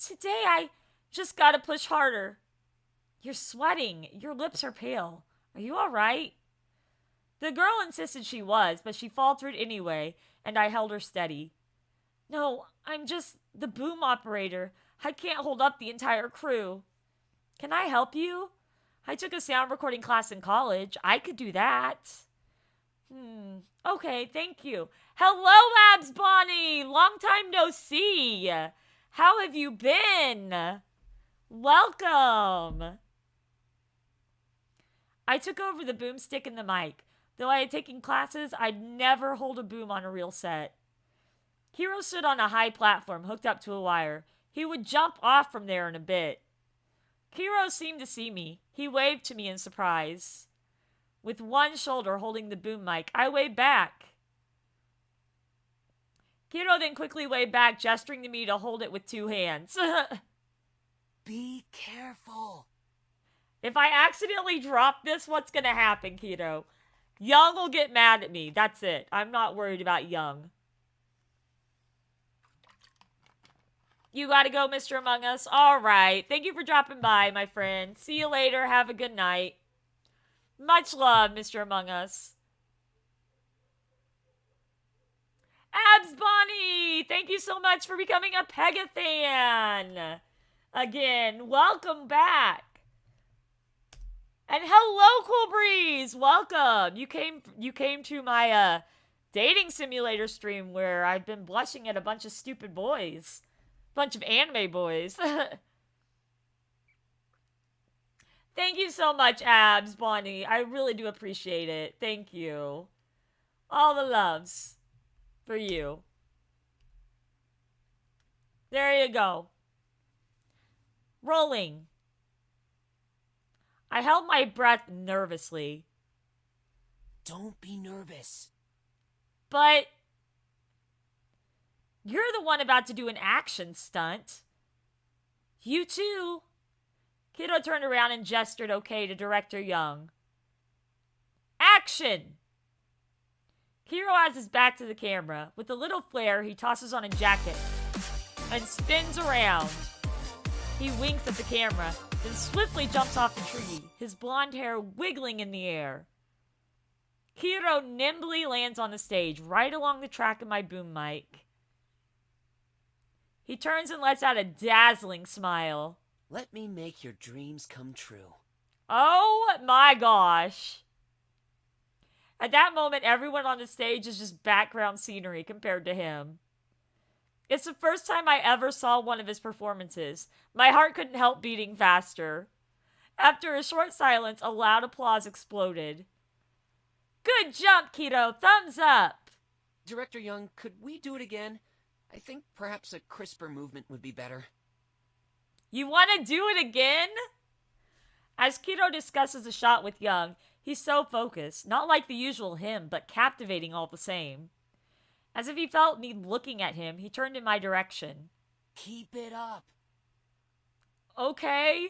Today, I just gotta push harder. You're sweating. Your lips are pale. Are you all right? The girl insisted she was, but she faltered anyway, and I held her steady. No, I'm just the boom operator. I can't hold up the entire crew. Can I help you? I took a sound recording class in college. I could do that. Okay, thank you. Hello, Abs Bonnie! Long time no see. How have you been? Welcome. I took over the boomstick and the mic. Though I had taken classes, I'd never hold a boom on a real set. Hero stood on a high platform hooked up to a wire. He would jump off from there in a bit. Hero seemed to see me. He waved to me in surprise. With one shoulder holding the boom mic, I waved back. Hero then quickly waved back, gesturing to me to hold it with 2 hands. Be careful. If I accidentally drop this, what's gonna happen, Keto? Young will get mad at me. That's it. I'm not worried about Young. You gotta go, Mr. Among Us. All right. Thank you for dropping by, my friend. See you later. Have a good night. Much love, Mr. Among Us. Abs Bonnie! Thank you so much for becoming a Pegathan. Again, welcome back. And hello, Cool Breeze. Welcome. You came to my dating simulator stream where I've been blushing at a bunch of stupid boys. Bunch of anime boys. Thank you so much, Abs Bonnie. I really do appreciate it. Thank you. All the loves for you. There you go. Rolling. I held my breath nervously. Don't be nervous. But you're the one about to do an action stunt. You too. Kiddo turned around and gestured okay to Director Young. Action! Hiro has his back to the camera. With a little flare, he tosses on a jacket and spins around. He winks at the camera, then swiftly jumps off the tree, his blonde hair wiggling in the air. Hiro nimbly lands on the stage, right along the track of my boom mic. He turns and lets out a dazzling smile. Let me make your dreams come true. Oh my gosh. At that moment, everyone on the stage is just background scenery compared to him. It's the first time I ever saw one of his performances. My heart couldn't help beating faster. After a short silence, a loud applause exploded. Good jump, Keto. Thumbs up. Director Young, could we do it again? I think perhaps a crisper movement would be better. You want to do it again? As Kiro discusses the shot with Young, he's so focused, not like the usual him, but captivating all the same. As if he felt me looking at him, he turned in my direction. Keep it up. Okay.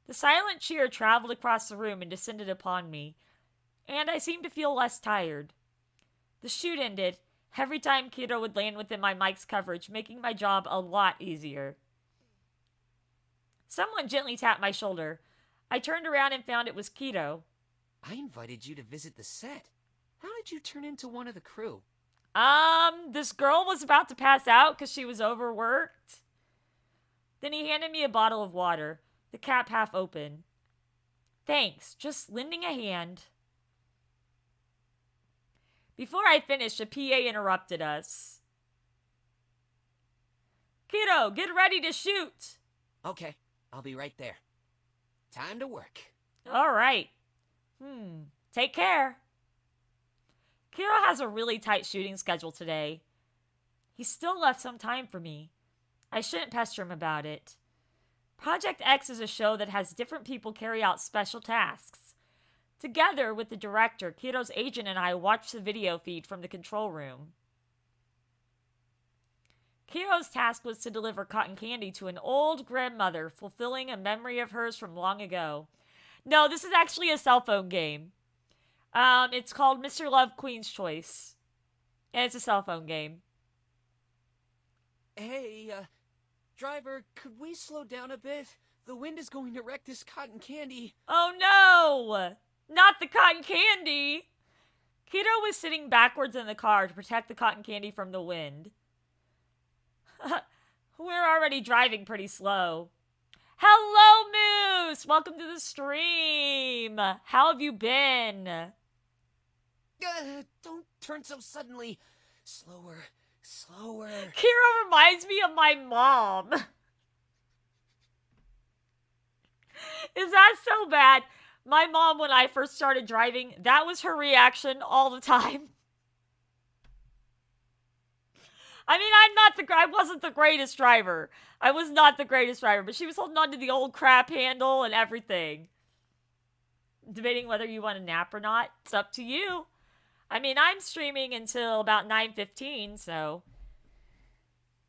The silent cheer traveled across the room and descended upon me, and I seemed to feel less tired. The shoot ended, every time Kiro would land within my mic's coverage, making my job a lot easier. Someone gently tapped my shoulder. I turned around and found it was Kiro. I invited you to visit the set. How did you turn into one of the crew? This girl was about to pass out because she was overworked. Then he handed me a bottle of water, the cap half open. Thanks, just lending a hand. Before I finished, a PA interrupted us. Kiro, get ready to shoot! Okay, I'll be right there. Time to work. All right. Take care. Kiro has a really tight shooting schedule today. He still left some time for me. I shouldn't pester him about it. Project X is a show that has different people carry out special tasks. Together with the director, Kiro's agent and I watched the video feed from the control room. Kiro's task was to deliver cotton candy to an old grandmother, fulfilling a memory of hers from long ago. No, this is actually a cell phone game. It's called Mr. Love Queen's Choice. And it's a cell phone game. Hey, driver, could we slow down a bit? The wind is going to wreck this cotton candy. Oh no! Not the cotton candy! Kiro was sitting backwards in the car to protect the cotton candy from the wind. We're already driving pretty slow. Hello, Moose! Welcome to the stream! How have you been? Don't turn so suddenly. Slower, slower. Kiro reminds me of my mom. Is that so bad? My mom, when I first started driving, that was her reaction all the time. I mean, I wasn't the greatest driver. I was not the greatest driver, but she was holding on to the old crap handle and everything. Debating whether you want a nap or not. It's up to you. I mean, I'm streaming until about 9:15, so.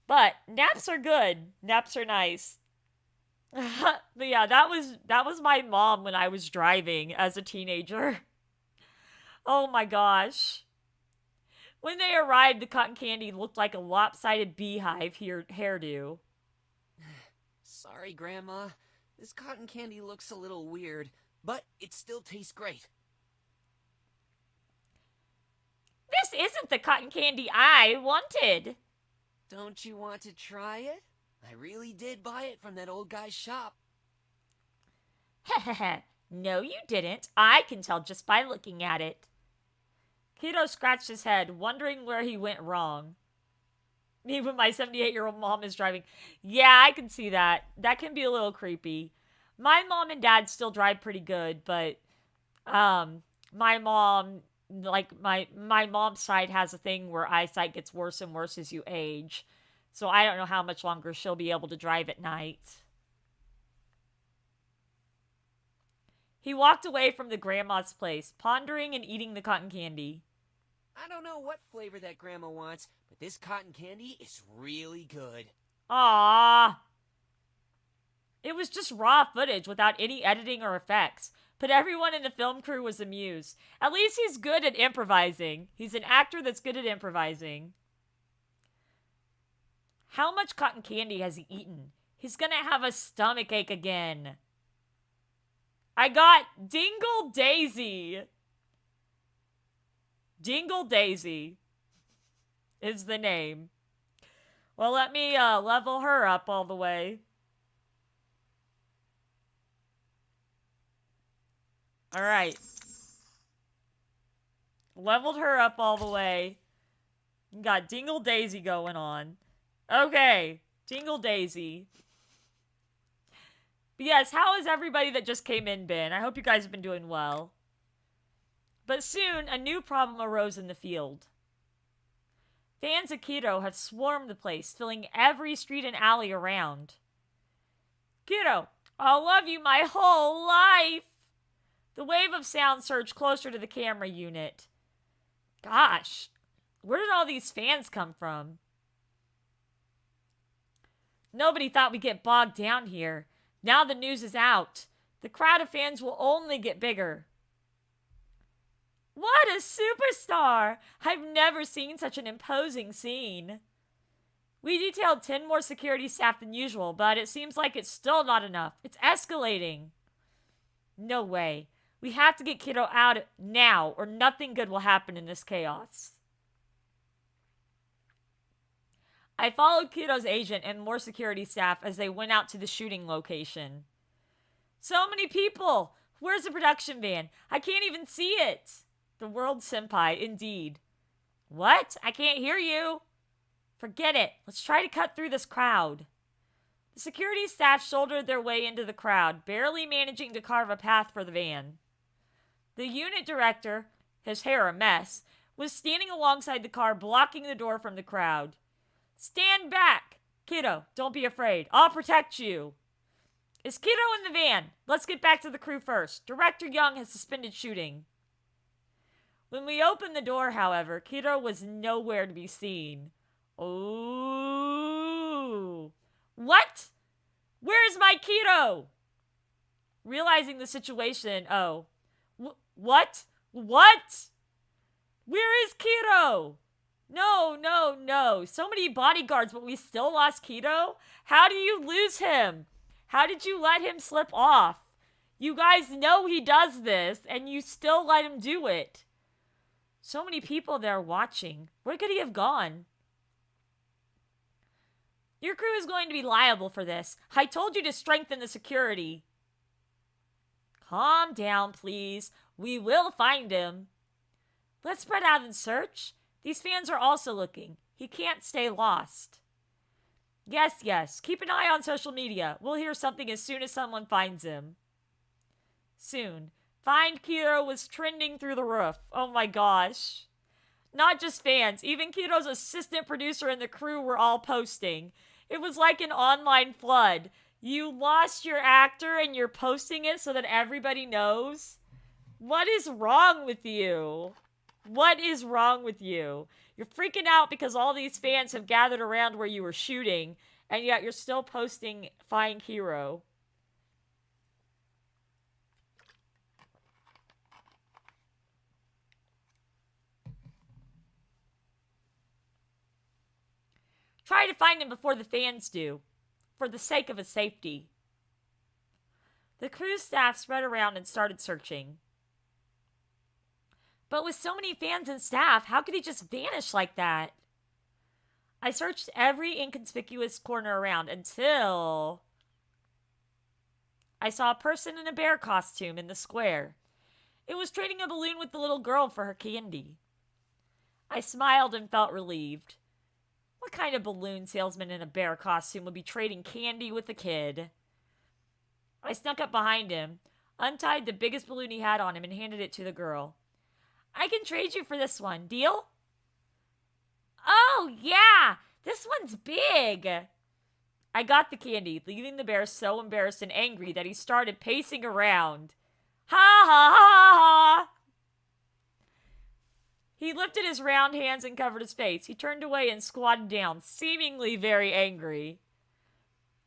But naps are good. Naps are nice. But yeah, that was my mom when I was driving as a teenager. Oh my gosh. When they arrived, the cotton candy looked like a lopsided beehive hairdo. Sorry, Grandma. This cotton candy looks a little weird, but it still tastes great. This isn't the cotton candy I wanted. Don't you want to try it? I really did buy it from that old guy's shop. Heh. No, you didn't. I can tell just by looking at it. Kiro scratched his head, wondering where he went wrong. Me when my 78-year-old mom is driving. Yeah, I can see that. That can be a little creepy. My mom and dad still drive pretty good, but my mom, like my mom's side has a thing where eyesight gets worse and worse as you age. So I don't know how much longer she'll be able to drive at night. He walked away from the grandma's place, pondering and eating the cotton candy. I don't know what flavor that Grandma wants, but this cotton candy is really good. Aww. It was just raw footage without any editing or effects, but everyone in the film crew was amused. At least he's good at improvising. He's an actor that's good at improvising. How much cotton candy has he eaten? He's gonna have a stomachache again. I got Dingle Daisy. Dingle Daisy is the name. Well, let me level her up all the way. All right. Leveled her up all the way. Got Dingle Daisy going on. Okay, Dingle Daisy. But yes, how has everybody that just came in been? I hope you guys have been doing well. But soon, a new problem arose in the field. Fans of Kiro had swarmed the place, filling every street and alley around. Kiro, I'll love you my whole life! The wave of sound surged closer to the camera unit. Gosh, where did all these fans come from? Nobody thought we'd get bogged down here. Now the news is out. The crowd of fans will only get bigger. What a superstar! I've never seen such an imposing scene. We detailed 10 more security staff than usual, but it seems like it's still not enough. It's escalating. No way. We have to get Kiddo out now, or nothing good will happen in this chaos. I followed Kiddo's agent and more security staff as they went out to the shooting location. So many people! Where's the production van? I can't even see it! The world senpai, indeed. What? I can't hear you. Forget it. Let's try to cut through this crowd. The security staff shouldered their way into the crowd, barely managing to carve a path for the van. The unit director, his hair a mess, was standing alongside the car, blocking the door from the crowd. Stand back! Kiddo, don't be afraid. I'll protect you. Is Kiddo in the van? Let's get back to the crew first. Director Young has suspended shooting. When we opened the door, however, Kiddo was nowhere to be seen. Oh. What? Where's my Kiddo? Realizing the situation, what? What? Where is Kiddo? No. So many bodyguards, but we still lost Kiddo? How do you lose him? How did you let him slip off? You guys know he does this, and you still let him do it. So many people there watching. Where could he have gone? Your crew is going to be liable for this. I told you to strengthen the security. Calm down, please. We will find him. Let's spread out and search. These fans are also looking. He can't stay lost. Yes. Keep an eye on social media. We'll hear something as soon as someone finds him. Soon. Find Kiro was trending through the roof. Oh my gosh. Not just fans. Even Kiro's assistant producer and the crew were all posting. It was like an online flood. You lost your actor and you're posting it so that everybody knows? What is wrong with you? What is wrong with you? You're freaking out because all these fans have gathered around where you were shooting, and yet you're still posting Find Kiro. Try to find him before the fans do, for the sake of his safety. The crew staff spread around and started searching. But with so many fans and staff, how could he just vanish like that? I searched every inconspicuous corner around until I saw a person in a bear costume in the square. It was trading a balloon with the little girl for her candy. I smiled and felt relieved. What kind of balloon salesman in a bear costume would be trading candy with a kid? I snuck up behind him, untied the biggest balloon he had on him, and handed it to the girl. I can trade you for this one. Deal? Oh, yeah! This one's big! I got the candy, leaving the bear so embarrassed and angry that he started pacing around. Ha ha ha ha! He lifted his round hands and covered his face. He turned away and squatted down, seemingly very angry.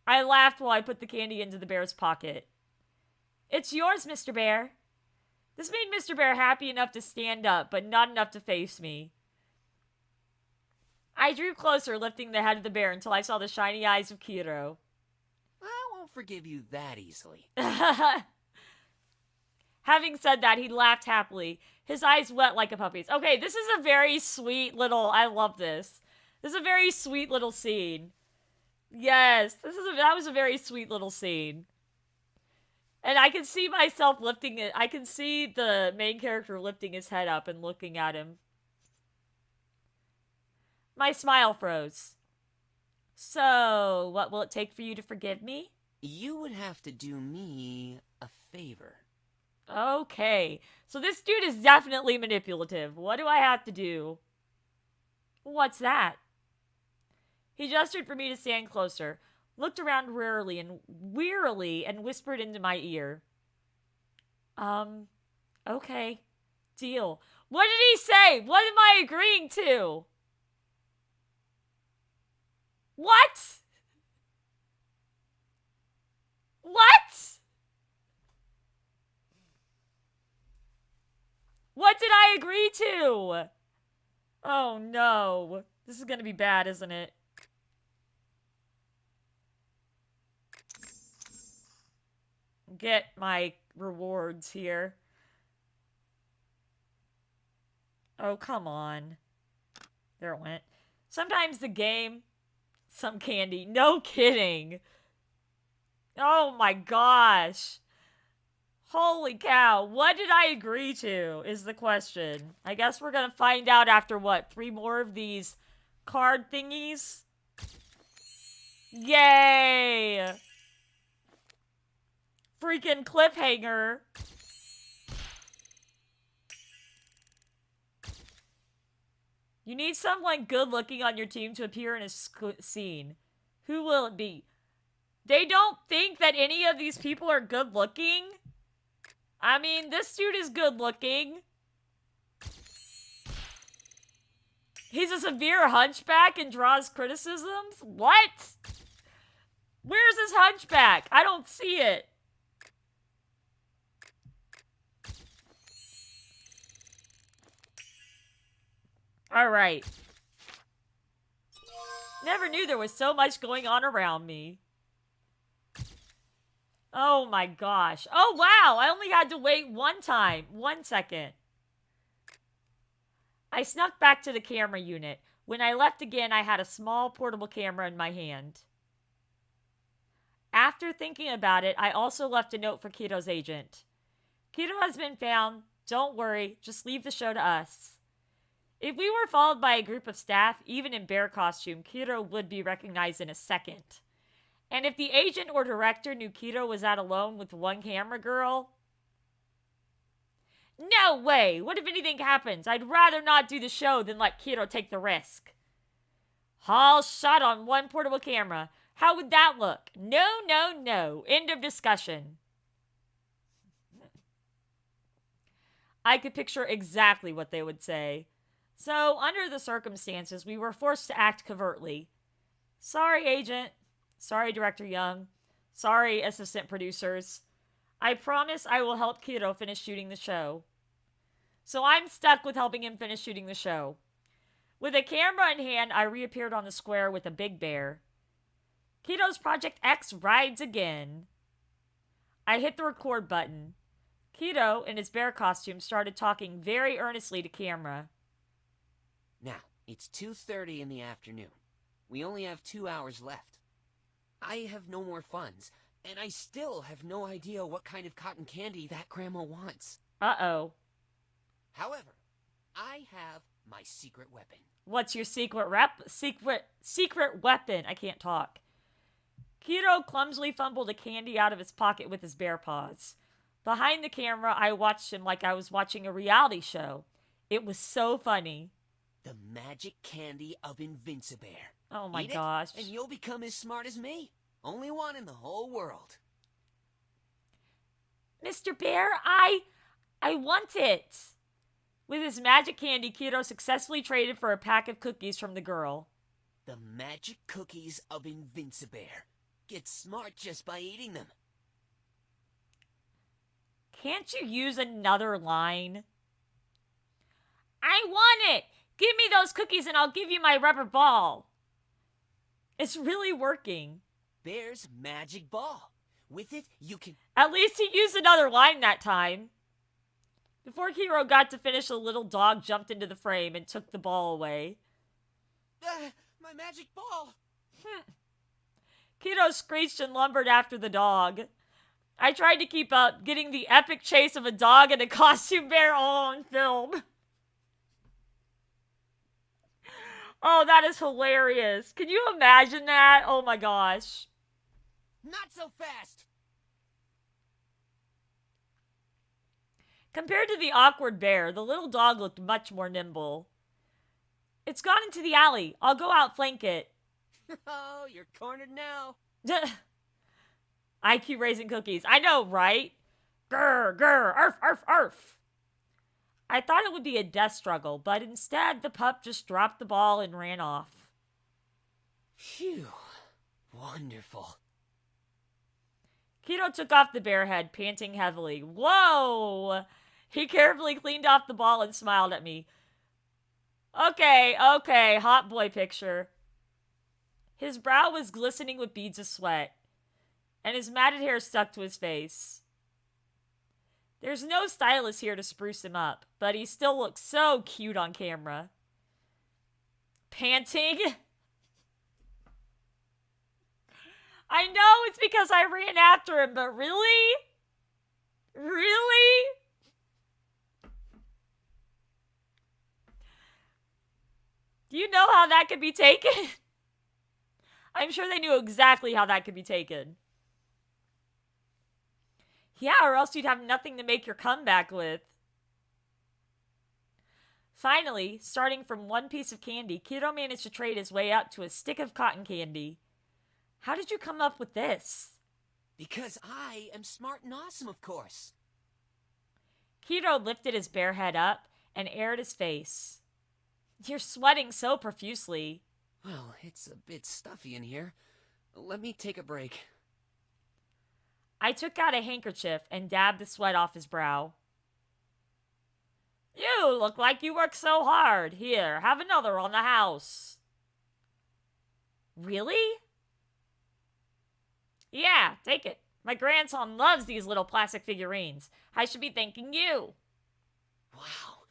I laughed while I put the candy into the bear's pocket. It's yours, Mr. Bear. This made Mr. Bear happy enough to stand up, but not enough to face me. I drew closer, lifting the head of the bear until I saw the shiny eyes of Kiro. I won't forgive you that easily. Having said that, he laughed happily, his eyes wet like a puppy's. Okay, this is a very sweet little... I love this. This is a very sweet little scene. Yes, that was a very sweet little scene. And I can see myself lifting it. I can see the main character lifting his head up and looking at him. My smile froze. So, what will it take for you to forgive me? You would have to do me a favor. Okay. So this dude is definitely manipulative. What do I have to do? What's that? He gestured for me to stand closer, looked around wearily and whispered into my ear. Okay. Deal. What did he say? What am I agreeing to? What? What? What did I agree to? Oh no. This is gonna be bad, isn't it? Get my rewards here. Oh, come on. There it went. Sometimes the game, some candy. No kidding. Oh my gosh. Holy cow. What did I agree to is the question. I guess we're gonna find out after what? 3 more of these card thingies? Yay! Freaking cliffhanger. You need someone good looking on your team to appear in a scene. Who will it be? They don't think that any of these people are good looking? I mean, this dude is good looking. He's a severe hunchback and draws criticisms? What? Where's his hunchback? I don't see it. Alright. Never knew there was so much going on around me. Oh my gosh. Oh wow, I only had to wait one time. 1 second. I snuck back to the camera unit. When I left again, I had a small portable camera in my hand. After thinking about it, I also left a note for Keto's agent. Keto has been found. Don't worry, just leave the show to us. If we were followed by a group of staff, even in bear costume, Keto would be recognized in a second. And if the agent or director knew Keto was out alone with one camera girl... No way! What if anything happens? I'd rather not do the show than let Keto take the risk. All shot on one portable camera. How would that look? No, no, no. End of discussion. I could picture exactly what they would say. So, under the circumstances, we were forced to act covertly. Sorry, Agent. Sorry, Director Young. Sorry, assistant producers. I promise I will help Keto finish shooting the show. So I'm stuck with helping him finish shooting the show. With a camera in hand, I reappeared on the square with a big bear. Keto's Project X rides again. I hit the record button. Keto, in his bear costume, started talking very earnestly to camera. Now, it's 2:30 in the afternoon. We only have 2 hours left. I have no more funds, and I still have no idea what kind of cotton candy that grandma wants. Uh-oh. However, I have my secret weapon. What's your secret weapon? I can't talk. Keto clumsily fumbled a candy out of his pocket with his bare paws. Behind the camera, I watched him like I was watching a reality show. It was so funny. The magic candy of Invincibear. Oh my Eat gosh. it, and you'll become as smart as me. Only one in the whole world. Mr. Bear, I want it. With his magic candy, Keto successfully traded for a pack of cookies from the girl. The magic cookies of Invincibear. Get smart just by eating them. Can't you use another line? I want it! Give me those cookies and I'll give you my rubber ball. It's really working. Bear's magic ball. With it, you can... At least he used another line that time. Before Keto got to finish, a little dog jumped into the frame and took the ball away. My magic ball! Keto screeched and lumbered after the dog. I tried to keep up, getting the epic chase of a dog and a costume bear all on film. Oh, that is hilarious. Can you imagine that? Oh my gosh. Not so fast! Compared to the awkward bear, the little dog looked much more nimble. It's gone into the alley. I'll go outflank it. Oh, you're cornered now. IQ raising cookies. I know, right? Grr, grr, arf, arf, arf. I thought it would be a death struggle, but instead the pup just dropped the ball and ran off. Phew. Wonderful. Keto took off the bear head, panting heavily. Whoa! He carefully cleaned off the ball and smiled at me. Okay, hot boy picture. His brow was glistening with beads of sweat, and his matted hair stuck to his face. There's no stylist here to spruce him up, but he still looks so cute on camera. Panting? I know it's because I ran after him, but really? Really? Do you know how that could be taken? I'm sure they knew exactly how that could be taken. Yeah, or else you'd have nothing to make your comeback with. Finally, starting from one piece of candy, Kiddo managed to trade his way up to a stick of cotton candy. How did you come up with this? Because I am smart and awesome, of course. Kiddo lifted his bare head up and aired his face. You're sweating so profusely. Well, it's a bit stuffy in here. Let me take a break. I took out a handkerchief and dabbed the sweat off his brow. You look like you worked so hard. Here, have another on the house. Really? Yeah, take it. My grandson loves these little plastic figurines. I should be thanking you. Wow,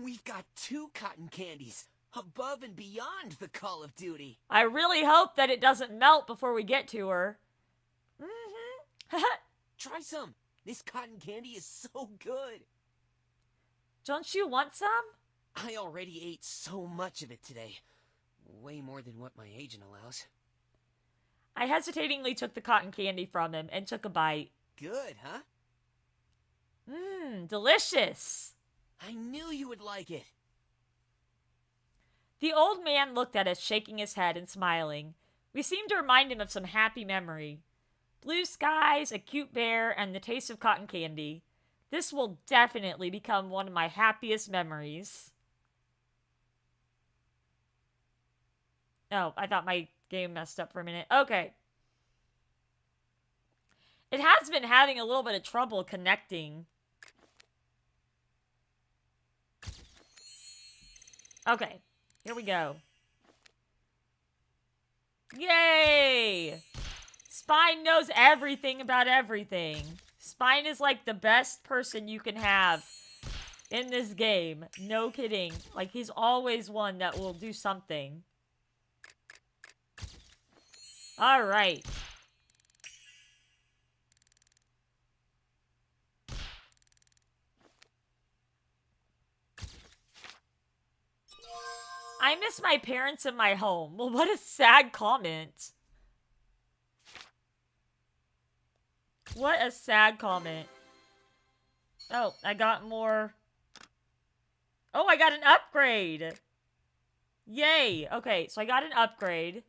we've got 2 cotton candies, above and beyond the Call of Duty. I really hope that it doesn't melt before we get to her. Try some. This cotton candy is so good. Don't you want some? I already ate so much of it today. Way more than what my agent allows. I hesitatingly took the cotton candy from him and took a bite. Good, huh? Delicious. I knew you would like it. The old man looked at us, shaking his head and smiling. We seemed to remind him of some happy memory. Blue skies, a cute bear, and the taste of cotton candy. This will definitely become one of my happiest memories. Oh, I thought my game messed up for a minute. Okay. It has been having a little bit of trouble connecting. Okay, here we go. Yay! Spine knows everything about everything. Spine is like the best person you can have in this game. No kidding. Like, he's always one that will do something. Alright. I miss my parents in my home. Well, what a sad comment. What a sad comment. Oh, I got more. Oh, I got an upgrade. Yay. Okay, so I got an upgrade.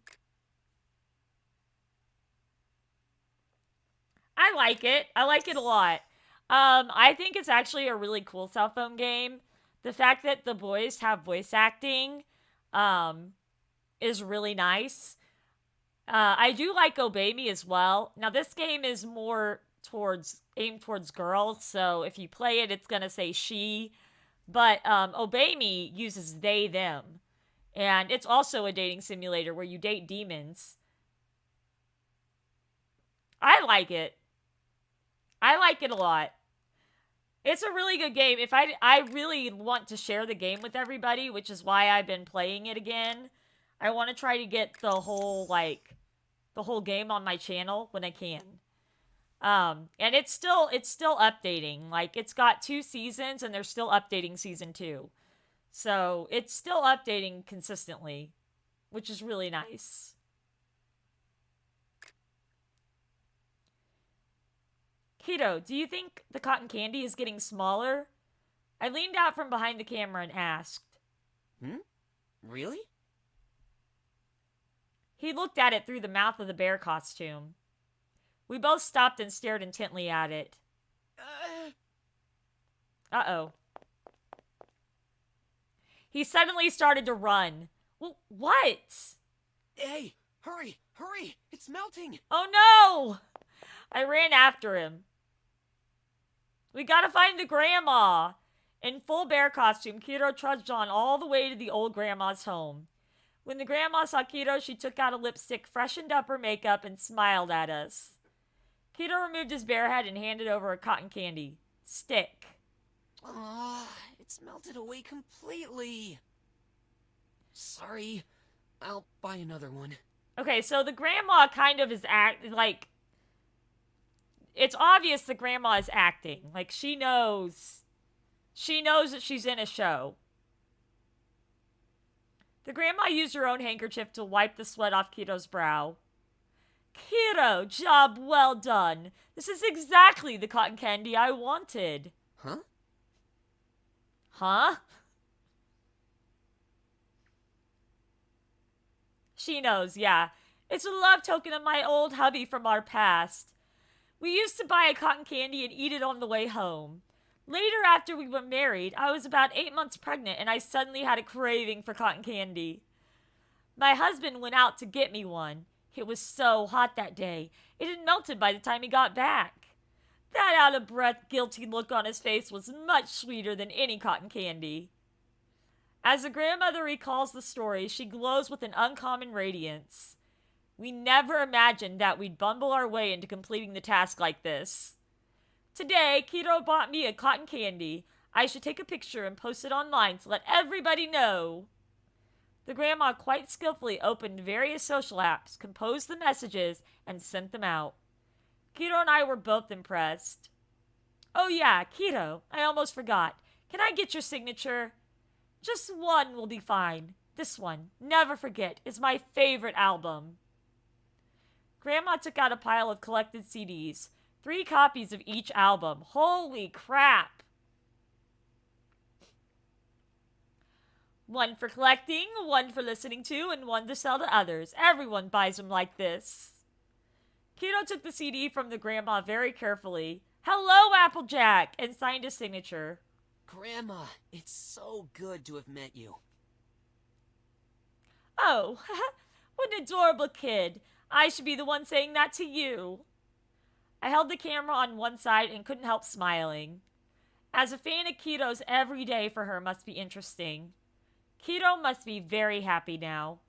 I like it. I like it a lot. I think it's actually a really cool cell phone game. The fact that the boys have voice acting is really nice. I do like Obey Me as well. Now, this game is more aimed towards girls, so if you play it, it's gonna say she. But Obey Me uses they, them. And it's also a dating simulator where you date demons. I like it. I like it a lot. It's a really good game. If I really want to share the game with everybody, which is why I've been playing it again. I want to try to get the whole game on my channel when I can. And it's still updating. Like, it's got 2 seasons and they're still updating season 2. So, it's still updating consistently, which is really nice. Keto, do you think the cotton candy is getting smaller? I leaned out from behind the camera and asked. Really? He looked at it through the mouth of the bear costume. We both stopped and stared intently at it. Uh-oh. He suddenly started to run. What? Hey, hurry, hurry! It's melting! Oh no! I ran after him. We gotta find the grandma. In full bear costume, Kiro trudged on all the way to the old grandma's home. When the grandma saw Kiro, she took out a lipstick, freshened up her makeup, and smiled at us. Kiro removed his bear head and handed over a cotton candy stick. Oh, it's melted away completely. Sorry. I'll buy another one. Okay, so the grandma kind of is it's obvious the grandma is acting. Like, she knows that she's in a show. The grandma used her own handkerchief to wipe the sweat off Kiro's brow. Kiro, job well done. This is exactly the cotton candy I wanted. Huh? Huh? She knows, yeah. It's a love token of my old hubby from our past. We used to buy a cotton candy and eat it on the way home. Later, after we were married, I was about 8 months pregnant and I suddenly had a craving for cotton candy. My husband went out to get me one. It was so hot that day. It had melted by the time he got back. That out-of-breath, guilty look on his face was much sweeter than any cotton candy. As the grandmother recalls the story, she glows with an uncommon radiance. We never imagined that we'd bumble our way into completing the task like this. Today, Kiro bought me a cotton candy. I should take a picture and post it online to let everybody know. The grandma quite skillfully opened various social apps, composed the messages, and sent them out. Kiro and I were both impressed. Oh yeah, Kiro, I almost forgot. Can I get your signature? Just one will be fine. This one, Never Forget, is my favorite album. Grandma took out a pile of collected CDs. 3 copies of each album. Holy crap! One for collecting, one for listening to, and one to sell to others. Everyone buys them like this. Kiro took the CD from the grandma very carefully. Hello, Applejack! And signed his signature. Grandma, it's so good to have met you. Oh, what an adorable kid. I should be the one saying that to you. I held the camera on one side and couldn't help smiling. As a fan of Kiro's, every day for her must be interesting. Kiro must be very happy now.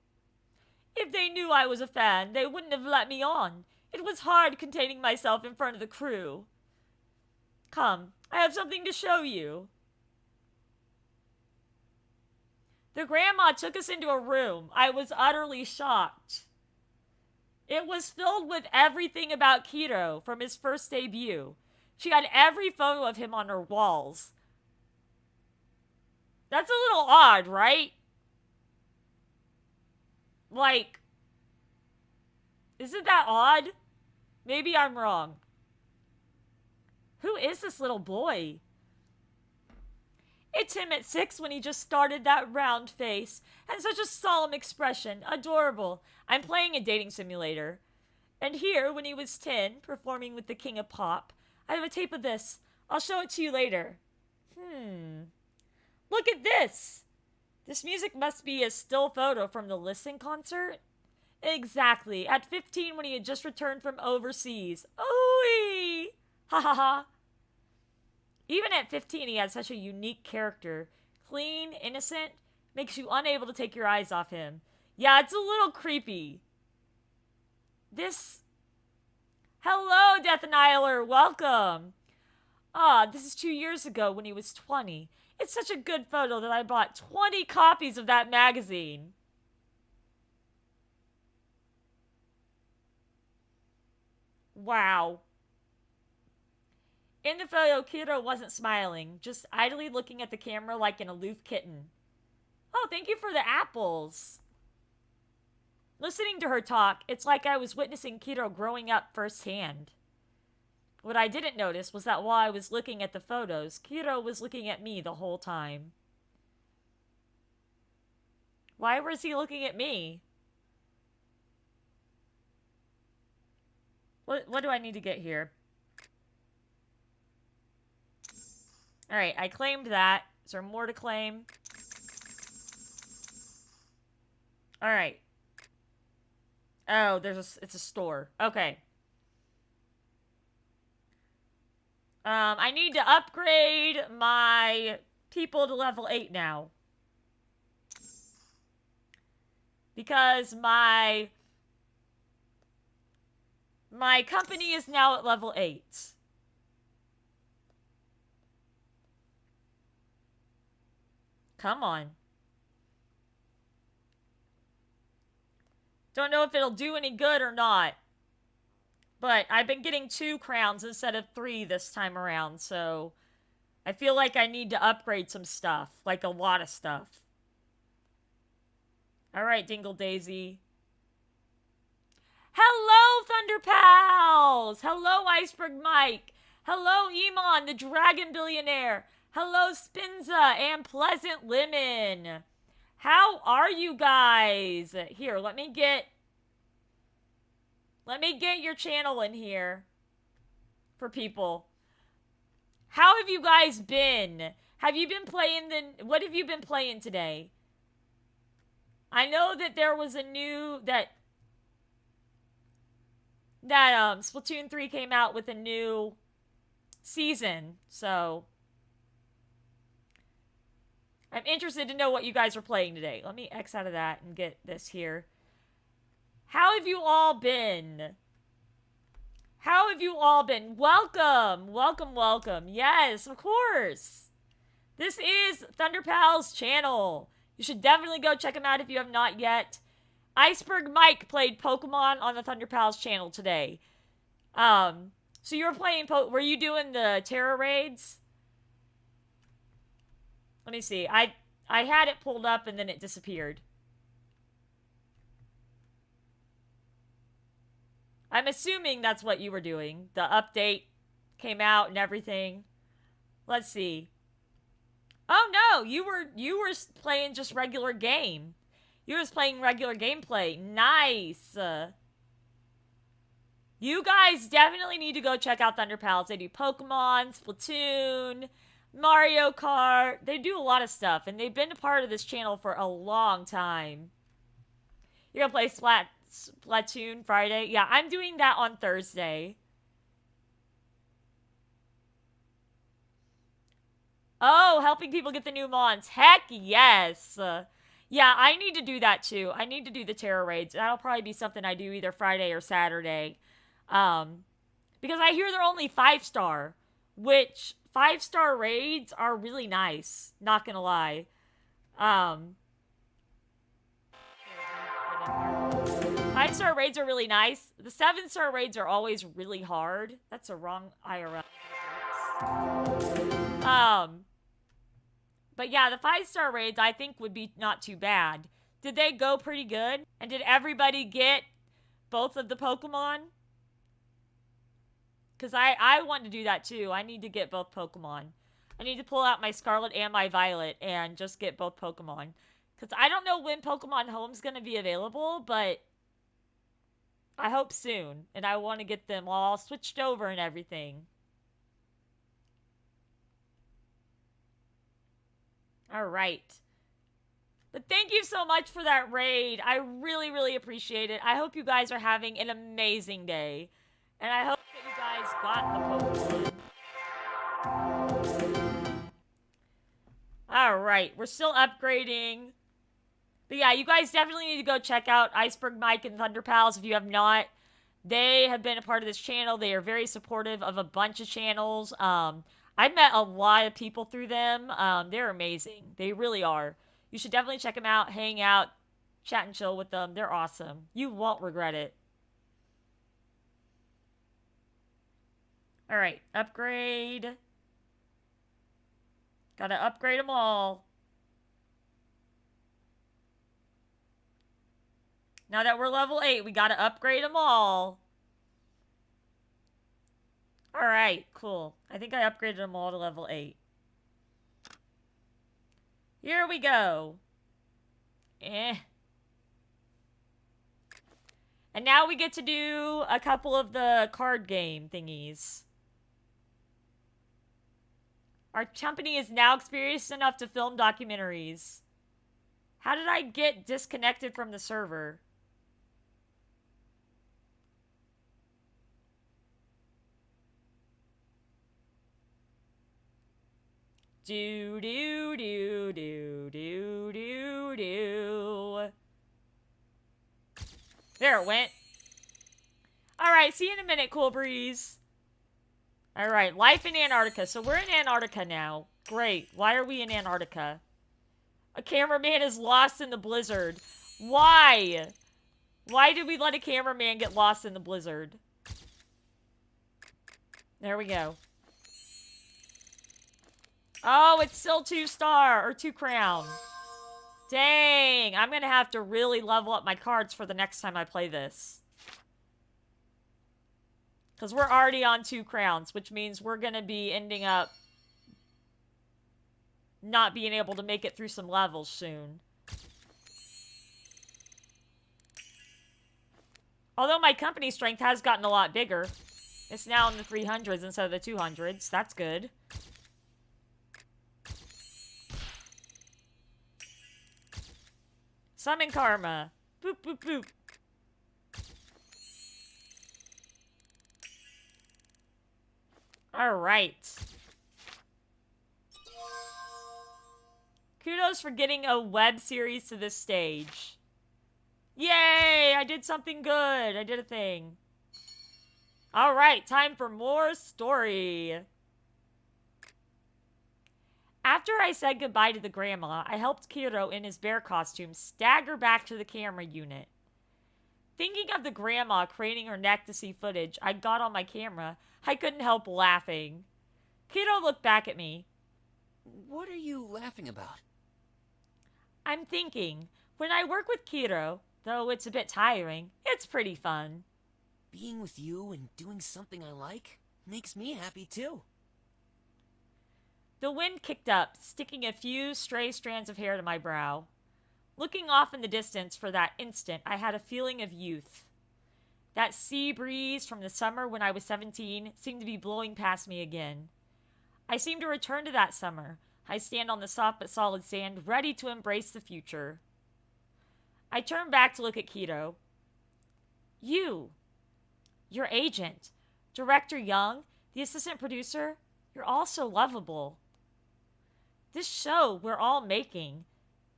If they knew I was a fan, they wouldn't have let me on. It was hard containing myself in front of the crew. Come, I have something to show you. The grandma took us into a room. I was utterly shocked. It was filled with everything about Kiro from his first debut. She had every photo of him on her walls. That's a little odd, right? Like, isn't that odd? Maybe I'm wrong. Who is this little boy? It's him at 6 when he just started that round face and such a solemn expression. Adorable. I'm playing a dating simulator. And here, when he was 10, performing with the King of Pop. I have a tape of this. I'll show it to you later. Look at this. This music must be a still photo from the Listen concert. Exactly. At 15 when he had just returned from overseas. Ooh-wee! Ha ha ha. Even at 15, he had such a unique character. Clean, innocent, makes you unable to take your eyes off him. Yeah, it's a little creepy. Hello, Death Annihilator, welcome. This is 2 years ago when he was 20. It's such a good photo that I bought 20 copies of that magazine. Wow. In the photo, Kiro wasn't smiling, just idly looking at the camera like an aloof kitten. Oh, thank you for the apples. Listening to her talk, it's like I was witnessing Kiro growing up firsthand. what I didn't notice was that while I was looking at the photos, Kiro was looking at me the whole time. Why was he looking at me? What do I need to get here? Alright, I claimed that. Is there more to claim? Alright. Oh, it's a store. Okay. I need to upgrade my people to level 8 now. Because my company is now at level 8. Come on. Don't know if it'll do any good or not. But I've been getting 2 crowns instead of 3 this time around, so I feel like I need to upgrade some stuff. Like a lot of stuff. Alright, Dingle Daisy. Hello, Thunder Pals! Hello, Iceberg Mike! Hello, Iman, the Dragon Billionaire! Hello, Spinza and Pleasant Lemon! How are you guys? Here, let me get your channel in here for people. How have you guys been? Have you been playing what have you been playing today? I know that there was a new that Splatoon 3 came out with a new season, so I'm interested to know what you guys are playing today. Let me X out of that and get this here. How have you all been? How have you all been? Welcome! Welcome, welcome. Yes, of course. This is Thunder Pal's channel. You should definitely go check him out if you have not yet. Iceberg Mike played Pokemon on the Thunder Pals channel today. So you were playing were you doing the Terra raids? Let me see. I had it pulled up and then it disappeared. I'm assuming that's what you were doing. The update came out and everything. Let's see. Oh no, you were playing just regular game. You were just playing regular gameplay. Nice. You guys definitely need to go check out Thunder Pals. They do Pokemon, Splatoon, Mario Kart. They do a lot of stuff, and they've been a part of this channel for a long time. You're gonna play Splatoon Friday? Yeah, I'm doing that on Thursday. Oh, helping people get the new mons. Heck yes. Yeah, I need to do that too. I need to do the Terra raids. That'll probably be something I do either Friday or Saturday. Because I hear they're only 5-star, which 5-star raids are really nice. Not gonna lie. 5-star raids are really nice. The 7-star raids are always really hard. That's a wrong IRL. But yeah, the 5-star raids I think would be not too bad. Did they go pretty good? And did everybody get both of the Pokemon? Because I want to do that too. I need to get both Pokemon. I need to pull out my Scarlet and my Violet and just get both Pokemon. Because I don't know when Pokemon Home's going to be available, but I hope soon. And I want to get them all switched over and everything. Alright. But thank you so much for that raid. I really, really appreciate it. I hope you guys are having an amazing day. And I hope that you guys got the Pokemon. Alright, we're still upgrading. But yeah, you guys definitely need to go check out Iceberg Mike and Thunder Pals if you have not. They have been a part of this channel. They are very supportive of a bunch of channels. I've met a lot of people through them. They're amazing. They really are. You should definitely check them out, hang out, chat and chill with them. They're awesome. You won't regret it. Alright, upgrade. Gotta upgrade them all. Now that we're level 8, we gotta upgrade them all. Alright, cool. I think I upgraded them all to level 8. Here we go. And now we get to do a couple of the card game thingies. Our company is now experienced enough to film documentaries. How did I get disconnected from the server? Do do do do do do do. There it went. Alright, see you in a minute, Cool Breeze. Alright, life in Antarctica. So we're in Antarctica now. Great. Why are we in Antarctica? A cameraman is lost in the blizzard. Why? Why did we let a cameraman get lost in the blizzard? There we go. Oh, it's still 2-star, or 2 crown. Dang, I'm gonna have to really level up my cards for the next time I play this. Because we're already on 2 crowns, which means we're gonna be ending up not being able to make it through some levels soon. Although my company strength has gotten a lot bigger. It's now in the 300s instead of the 200s. That's good. Summon Karma. Boop, boop, boop. Alright. Kudos for getting a web series to this stage. Yay! I did something good. I did a thing. Alright, time for more story. After I said goodbye to the grandma, I helped Kiro in his bear costume stagger back to the camera unit. Thinking of the grandma craning her neck to see footage I got on my camera, I couldn't help laughing. Kiro looked back at me. What are you laughing about? I'm thinking, when I work with Kiro, though it's a bit tiring, it's pretty fun. Being with you and doing something I like makes me happy too. The wind kicked up, sticking a few stray strands of hair to my brow. Looking off in the distance for that instant, I had a feeling of youth. That sea breeze from the summer when I was 17 seemed to be blowing past me again. I seemed to return to that summer. I stand on the soft but solid sand, ready to embrace the future. I turned back to look at Kiro. You, your agent, Director Young, the assistant producer, you're all so lovable. This show we're all making,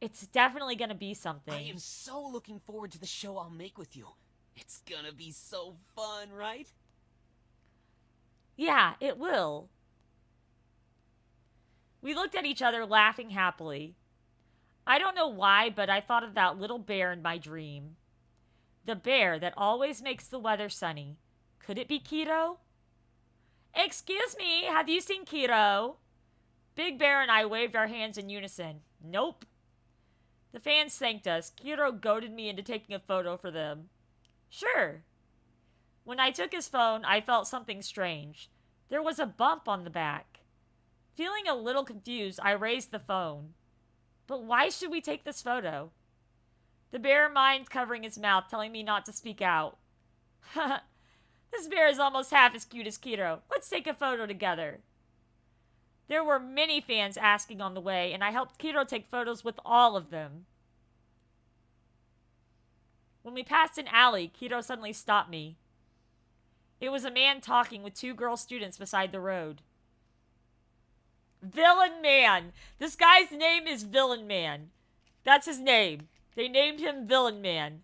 it's definitely gonna be something. I am so looking forward to the show I'll make with you. It's gonna be so fun, right? Yeah, it will. We looked at each other, laughing happily. I don't know why, but I thought of that little bear in my dream. The bear that always makes the weather sunny. Could it be Kiro? Excuse me, have you seen Kiro? Big Bear and I waved our hands in unison. Nope. The fans thanked us. Kiro goaded me into taking a photo for them. Sure. When I took his phone, I felt something strange. There was a bump on the back. Feeling a little confused, I raised the phone. But why should we take this photo? The bear mind's covering his mouth, telling me not to speak out. This bear is almost half as cute as Kiro. Let's take a photo together. There were many fans asking on the way, and I helped Kiro take photos with all of them. When we passed an alley, Kiro suddenly stopped me. It was a man talking with 2 girl students beside the road. Villain Man! This guy's name is Villain Man. That's his name. They named him Villain Man.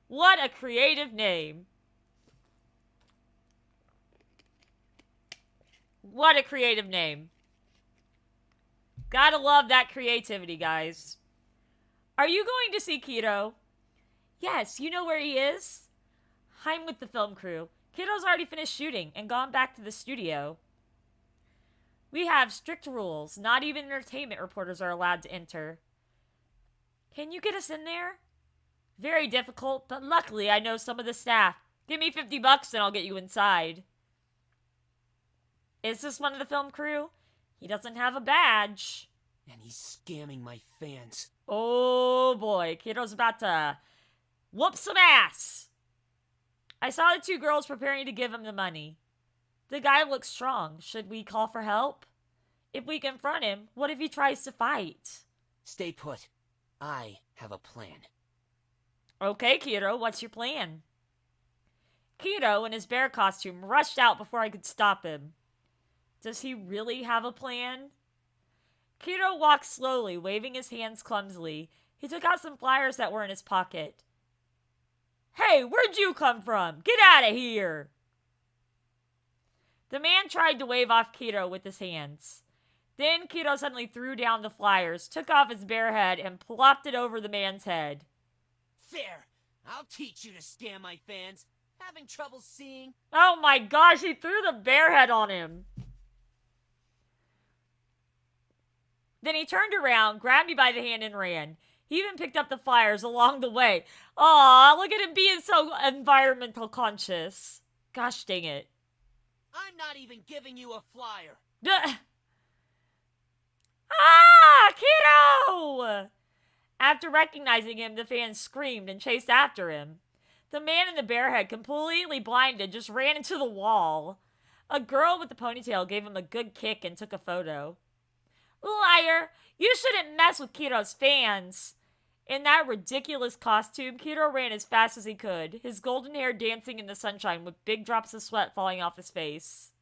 What a creative name. What a creative name. Gotta love that creativity, guys. Are you going to see Kiro? Yes, you know where he is? I'm with the film crew. Kiddo's already finished shooting and gone back to the studio. We have strict rules. Not even entertainment reporters are allowed to enter. Can you get us in there? Very difficult, but luckily I know some of the staff. Give me $50 and I'll get you inside. Is this one of the film crew? He doesn't have a badge. And he's scamming my fans. Oh boy, Kiddo's about to whoop some ass. I saw the two girls preparing to give him the money. The guy looks strong. Should we call for help? If we confront him, what if he tries to fight? Stay put. I have a plan. Okay, Kiddo, what's your plan? Kiddo, in his bear costume, rushed out before I could stop him. Does he really have a plan? Kiddo walked slowly, waving his hands clumsily. He took out some flyers that were in his pocket. Hey, where'd you come from? Get out of here! The man tried to wave off Kiddo with his hands. Then Kiddo suddenly threw down the flyers, took off his bear head, and plopped it over the man's head. There! I'll teach you to scam my fans. Having trouble seeing? Oh my gosh, he threw the bear head on him. Then he turned around, grabbed me by the hand, and ran. He even picked up the flyers along the way. Aw, look at him being so environmental conscious. Gosh dang it. I'm not even giving you a flyer. Ah, Kiddo! After recognizing him, the fans screamed and chased after him. The man in the bear head, completely blinded, just ran into the wall. A girl with a ponytail gave him a good kick and took a photo. Liar! You shouldn't mess with Kiddo's fans! In that ridiculous costume, Kiddo ran as fast as he could, his golden hair dancing in the sunshine with big drops of sweat falling off his face.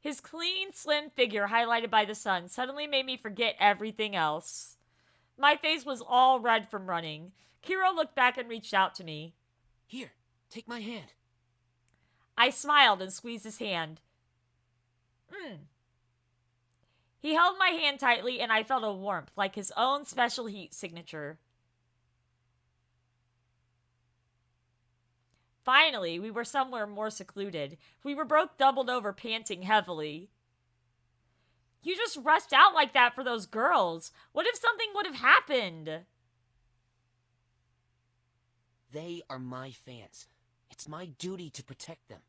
His clean, slim figure, highlighted by the sun, suddenly made me forget everything else. My face was all red from running. Kiddo looked back and reached out to me. Here, take my hand. I smiled and squeezed his hand. He held my hand tightly, and I felt a warmth, like his own special heat signature. Finally, we were somewhere more secluded. We were both doubled over, panting heavily. You just rushed out like that for those girls. What if something would have happened? They are my fans. It's my duty to protect them.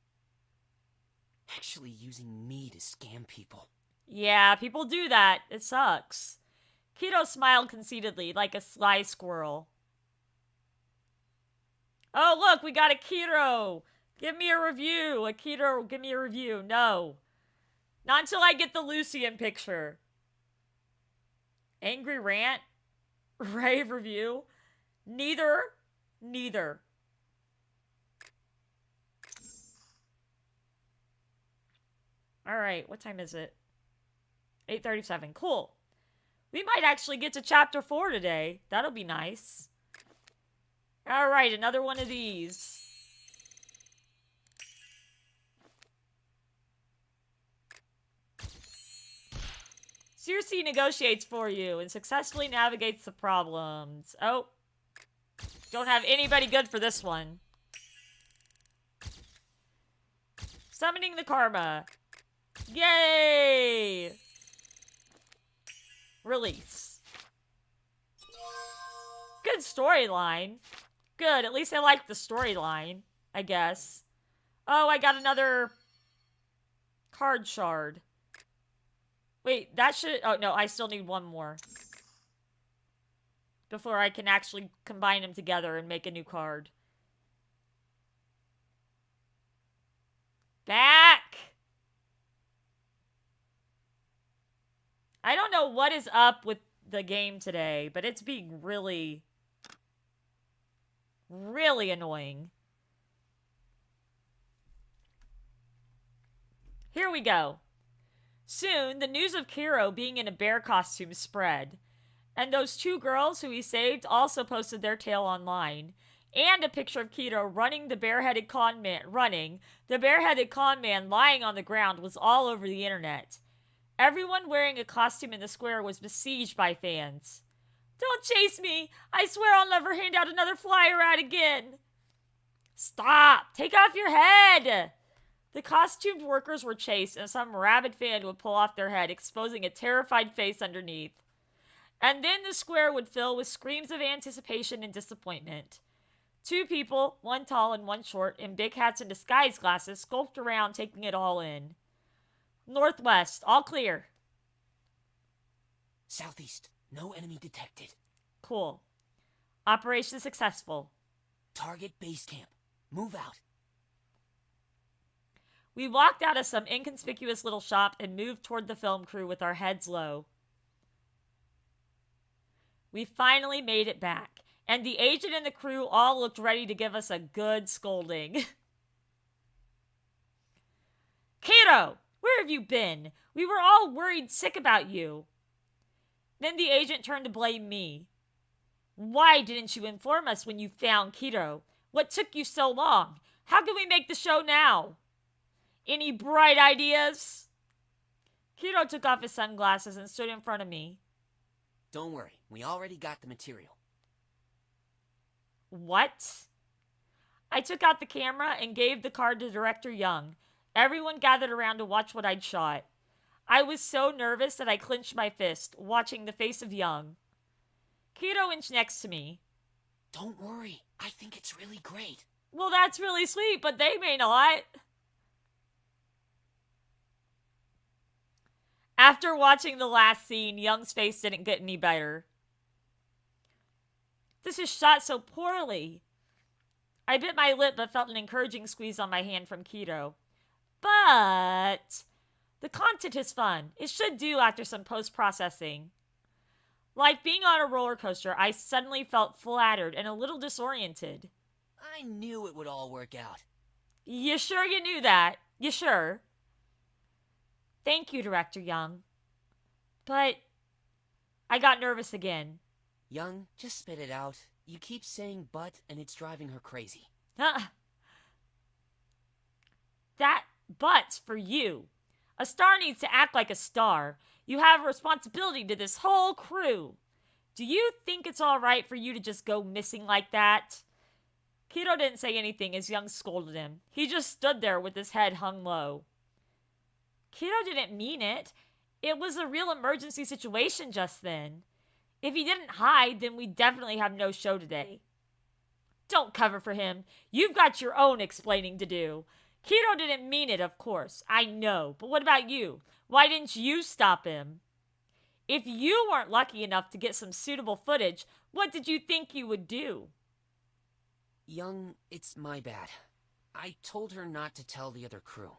Actually using me to scam people. Yeah, people do that. It sucks. Kiddo smiled conceitedly, like a sly squirrel. Oh, look, we got a Kiddo. Give me a review. A Kiddo, give me a review. No. Not until I get the Lucian picture. Angry rant? Rave review? Neither. Alright, what time is it? 8:37. Cool. We might actually get to chapter 4 today. That'll be nice. Alright, another one of these. Circe negotiates for you and successfully navigates the problems. Oh. Don't have anybody good for this one. Summoning the karma. Yay! Release. Good storyline. Good, at least I like the storyline, I guess. Oh, I got another card shard. Wait, that should... Oh, no, I still need one more. Before I can actually combine them together and make a new card. Back! I don't know what is up with the game today, but it's being really, really annoying. Here we go. Soon, the news of Kiro being in a bear costume spread. And those two girls who he saved also posted their tale online. And a picture of Kiro running the bareheaded con man lying on the ground was all over the internet. Everyone wearing a costume in the square was besieged by fans. Don't chase me! I swear I'll never hand out another flyer ad again! Stop! Take off your head! The costumed workers were chased, and some rabid fan would pull off their head, exposing a terrified face underneath. And then the square would fill with screams of anticipation and disappointment. Two people, one tall and one short, in big hats and disguise glasses, skulked around, taking it all in. Northwest. All clear. Southeast. No enemy detected. Cool. Operation successful. Target base camp. Move out. We walked out of some inconspicuous little shop and moved toward the film crew with our heads low. We finally made it back, and the agent and the crew all looked ready to give us a good scolding. Kato, where have you been? We were all worried sick about you. Then the agent turned to blame me. Why didn't you inform us when you found Kato? What took you so long? How can we make the show now? Any bright ideas? Kato took off his sunglasses and stood in front of me. Don't worry, we already got the material. What? I took out the camera and gave the card to Director Young. Everyone gathered around to watch what I'd shot. I was so nervous that I clenched my fist, watching the face of Young. Kato inched next to me. Don't worry, I think it's really great. Well, that's really sweet, but they may not. After watching the last scene, Young's face didn't get any better. This is shot so poorly. I bit my lip but felt an encouraging squeeze on my hand from Kato. But the content is fun. It should do after some post-processing. Like being on a roller coaster, I suddenly felt flattered and a little disoriented. I knew it would all work out. You sure you knew that? You sure? Thank you, Director Young. But I got nervous again. Young, just spit it out. You keep saying but, and it's driving her crazy. That but's for you. A star needs to act like a star. You have a responsibility to this whole crew. Do you think it's all right for you to just go missing like that? Kato didn't say anything as Young scolded him. He just stood there with his head hung low. Kato didn't mean it. It was a real emergency situation just then. If he didn't hide, then we definitely have no show today. Don't cover for him. You've got your own explaining to do. Kato didn't mean it, of course. I know. But what about you? Why didn't you stop him? If you weren't lucky enough to get some suitable footage, what did you think you would do? Young, it's my bad. I told her not to tell the other crew.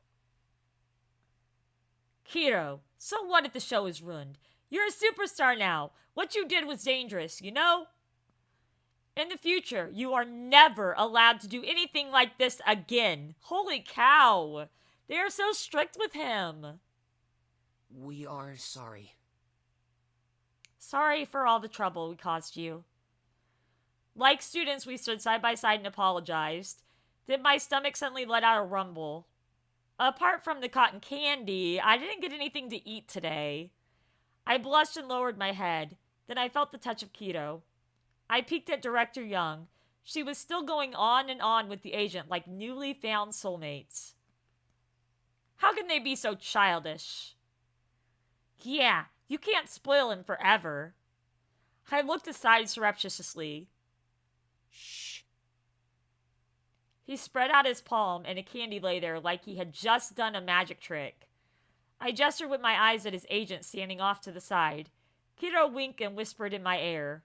Kato, so what if the show is ruined? You're a superstar now. What you did was dangerous, you know? In the future, you are never allowed to do anything like this again. Holy cow. They are so strict with him. We are sorry. Sorry for all the trouble we caused you. Like students, we stood side by side and apologized. Then my stomach suddenly let out a rumble. Apart from the cotton candy, I didn't get anything to eat today. I blushed and lowered my head. Then I felt the touch of Kato. I peeked at Director Young. She was still going on and on with the agent like newly found soulmates. How can they be so childish? Yeah, you can't spoil him forever. I looked aside surreptitiously. Shh. He spread out his palm, and a candy lay there like he had just done a magic trick. I gestured with my eyes at his agent standing off to the side. Kato winked and whispered in my ear.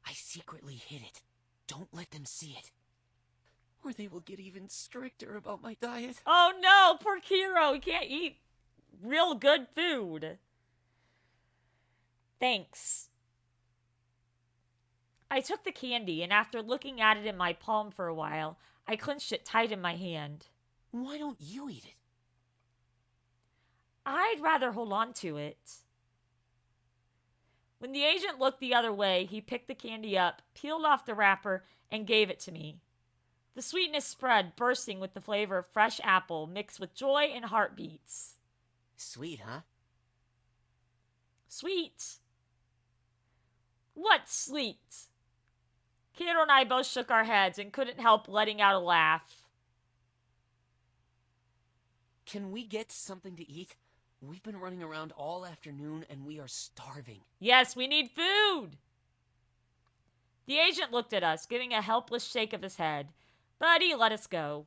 I secretly hid it. Don't let them see it. Or they will get even stricter about my diet. Oh no, poor Kato. He can't eat real good food. Thanks. I took the candy, and after looking at it in my palm for a while, I clenched it tight in my hand. Why don't you eat it? I'd rather hold on to it. When the agent looked the other way, he picked the candy up, peeled off the wrapper, and gave it to me. The sweetness spread, bursting with the flavor of fresh apple mixed with joy and heartbeats. Sweet, huh? Sweet? What's sweet? Kato and I both shook our heads and couldn't help letting out a laugh. Can we get something to eat? We've been running around all afternoon and we are starving. Yes, we need food! The agent looked at us, giving a helpless shake of his head, but he let us go.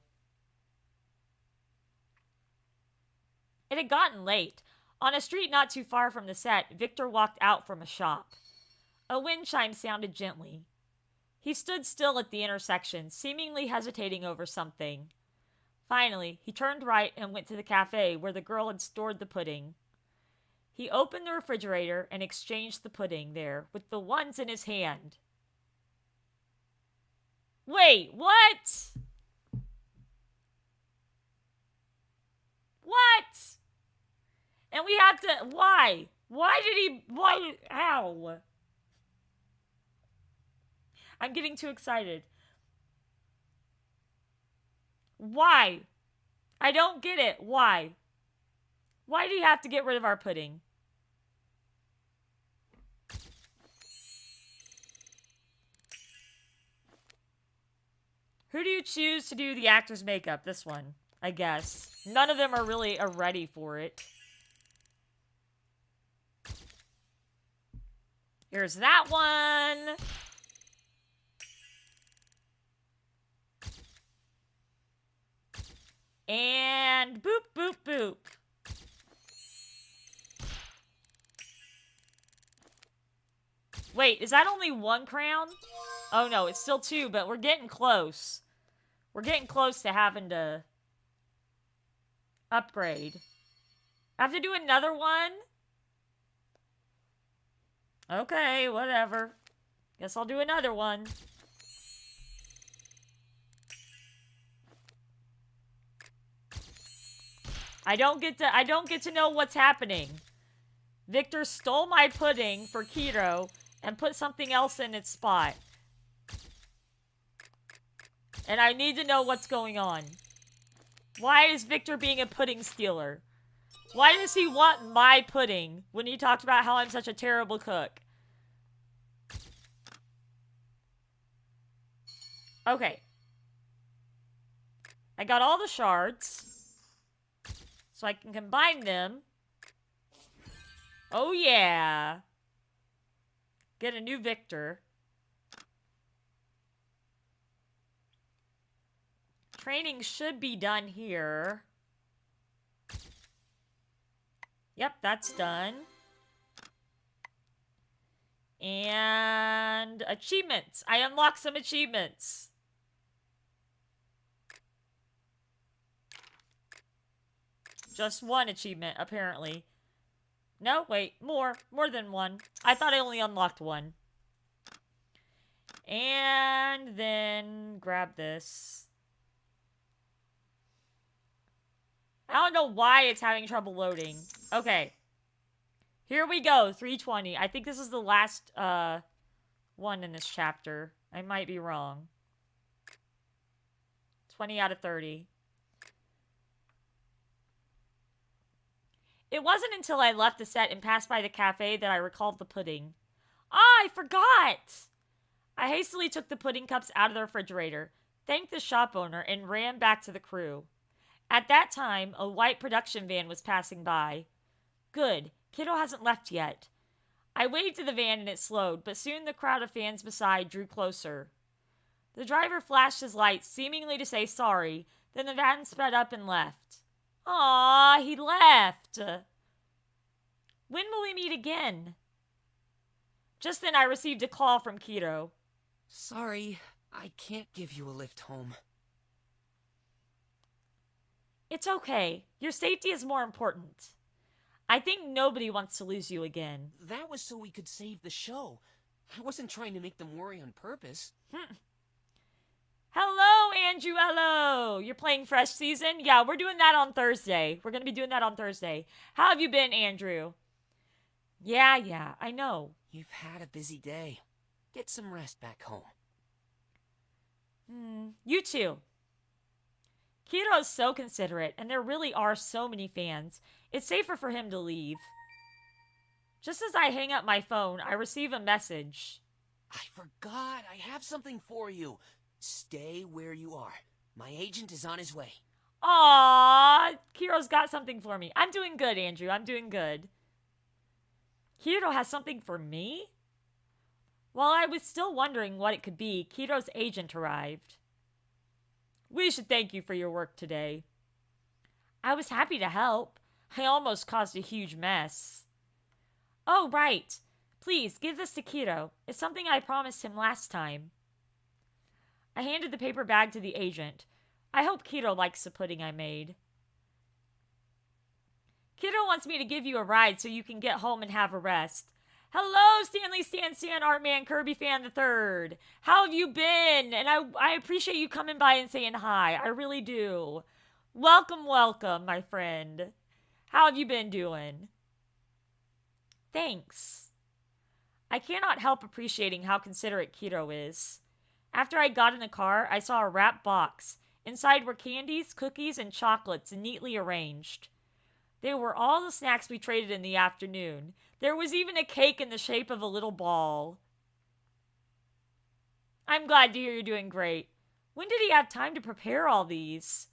It had gotten late. On a street not too far from the set, Victor walked out from a shop. A wind chime sounded gently. He stood still at the intersection, seemingly hesitating over something. Finally, he turned right and went to the cafe where the girl had stored the pudding. He opened the refrigerator and exchanged the pudding there with the ones in his hand. Wait, what? What? And we have to... Why? Why did he... Why? Ow. I'm getting too excited. Why? I don't get it. Why? Why do you have to get rid of our pudding? Who do you choose to do the actor's makeup? This one, I guess. None of them are really ready for it. Here's that one. And boop, boop, boop. Wait, is that only one crown? Oh no, it's still two, but we're getting close. We're getting close to having to upgrade. I have to do another one? Okay, whatever. Guess I'll do another one. I don't get to know what's happening. Victor stole my pudding for keto and put something else in its spot. And I need to know what's going on. Why is Victor being a pudding stealer? Why does he want my pudding when he talked about how I'm such a terrible cook? Okay. I got all the shards. So I can combine them. Oh yeah. Get a new Victor. Training should be done here. Yep, that's done. And achievements. I unlocked some achievements. Just one achievement, apparently. No, wait, more than one. I thought I only unlocked one. And then grab this. I don't know why it's having trouble loading. Okay. Here we go, 320. I think this is the last one in this chapter. I might be wrong. 20 out of 30. It wasn't until I left the set and passed by the cafe that I recalled the pudding. Ah, I forgot! I hastily took the pudding cups out of the refrigerator, thanked the shop owner, and ran back to the crew. At that time, a white production van was passing by. Good. Kiddo hasn't left yet. I waved to the van and it slowed, but soon the crowd of fans beside drew closer. The driver flashed his lights, seemingly to say sorry, then the van sped up and left. Aw, he left. When will we meet again? Just then I received a call from Keto. Sorry, I can't give you a lift home. It's okay. Your safety is more important. I think nobody wants to lose you again. That was so we could save the show. I wasn't trying to make them worry on purpose. Hello, Andrew. Hello. You're playing Fresh Season? Yeah, we're doing that on Thursday. We're going to be doing that on Thursday. How have you been, Andrew? Yeah, I know. You've had a busy day. Get some rest back home. You too. Kiro is so considerate, and there really are so many fans. It's safer for him to leave. Just as I hang up my phone, I receive a message. I forgot. I have something for you. Stay where you are. My agent is on his way. Aww, Kiro's got something for me. I'm doing good, Andrew. I'm doing good. Kiro has something for me? While I was still wondering what it could be, Kiro's agent arrived. We should thank you for your work today. I was happy to help. I almost caused a huge mess. Oh, right. Please, give this to Kiro. It's something I promised him last time. I handed the paper bag to the agent. I hope Kiro likes the pudding I made. Kiro wants me to give you a ride so you can get home and have a rest. Hello, Stanley Stan Artman Kirby Fan the Third. How have you been? And I appreciate you coming by and saying hi. I really do. Welcome, welcome, my friend. How have you been doing? Thanks. I cannot help appreciating how considerate Kiro is. After I got in the car, I saw a wrapped box. Inside were candies, cookies, and chocolates neatly arranged. They were all the snacks we traded in the afternoon. There was even a cake in the shape of a little ball. I'm glad to hear you're doing great. When did he have time to prepare all these?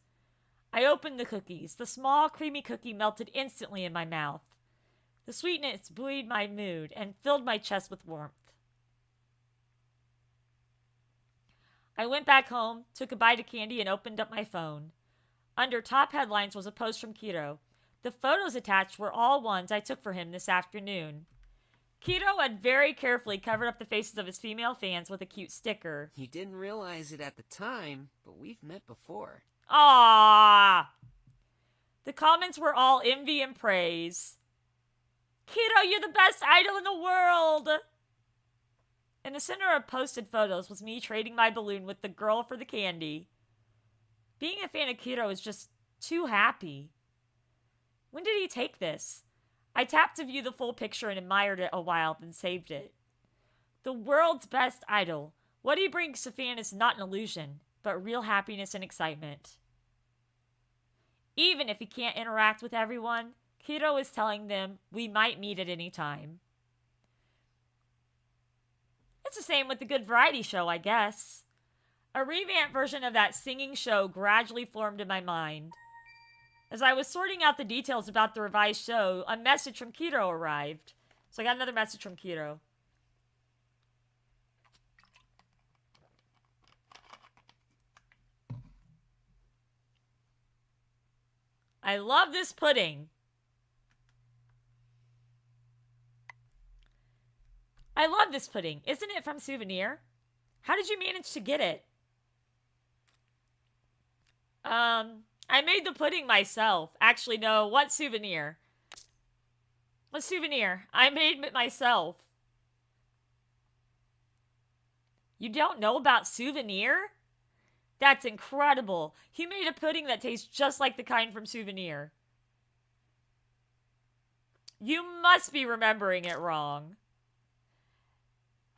I opened the cookies. The small, creamy cookie melted instantly in my mouth. The sweetness buoyed my mood and filled my chest with warmth. I went back home, took a bite of candy, and opened up my phone. Under top headlines was a post from Kiro. The photos attached were all ones I took for him this afternoon. Kiro had very carefully covered up the faces of his female fans with a cute sticker. You didn't realize it at the time, but we've met before. Aww! The comments were all envy and praise. Kiro, you're the best idol in the world! In the center of posted photos was me trading my balloon with the girl for the candy. Being a fan of Kiro is just too happy. When did he take this? I tapped to view the full picture and admired it a while, then saved it. The world's best idol. What he brings to fans is not an illusion, but real happiness and excitement. Even if he can't interact with everyone, Kiro is telling them we might meet at any time. It's the same with the Good Variety Show, I guess. A revamped version of that singing show gradually formed in my mind. As I was sorting out the details about the revised show, a message from Kiro arrived. So I got another message from Kiro. I love this pudding. I love this pudding. Isn't it from Souvenir? How did you manage to get it? I made the pudding myself. Actually, no. What Souvenir? What Souvenir? I made it myself. You don't know about Souvenir? That's incredible. He made a pudding that tastes just like the kind from Souvenir. You must be remembering it wrong.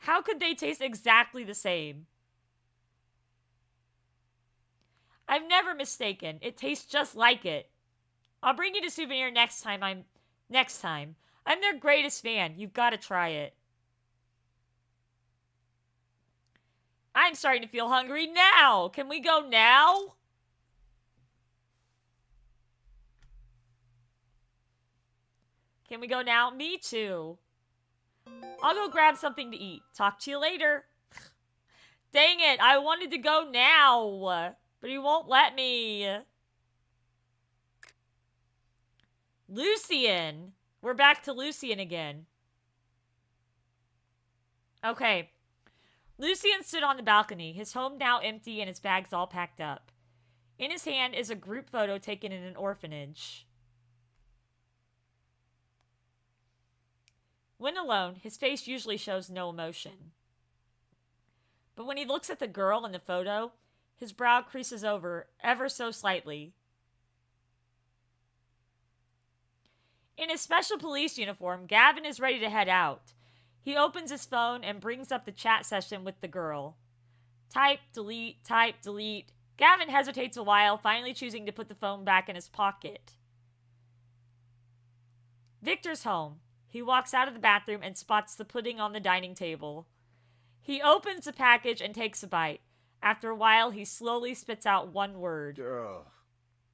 How could they taste exactly the same? I've never mistaken. It tastes just like it. I'll bring you to Souvenir next time. I'm their greatest fan. You've got to try it. I'm starting to feel hungry now. Can we go now? Can we go now? Me too. I'll go grab something to eat. Talk to you later. Dang it. I wanted to go now. But he won't let me. Lucian. We're back to Lucian again. Okay. Lucian stood on the balcony, his home now empty and his bags all packed up. In his hand is a group photo taken in an orphanage. When alone, his face usually shows no emotion. But when he looks at the girl in the photo, his brow creases over ever so slightly. In his special police uniform, Gavin is ready to head out. He opens his phone and brings up the chat session with the girl. Type, delete, type, delete. Gavin hesitates a while, finally choosing to put the phone back in his pocket. Victor's home. He walks out of the bathroom and spots the pudding on the dining table. He opens the package and takes a bite. After a while, he slowly spits out one word. Ugh.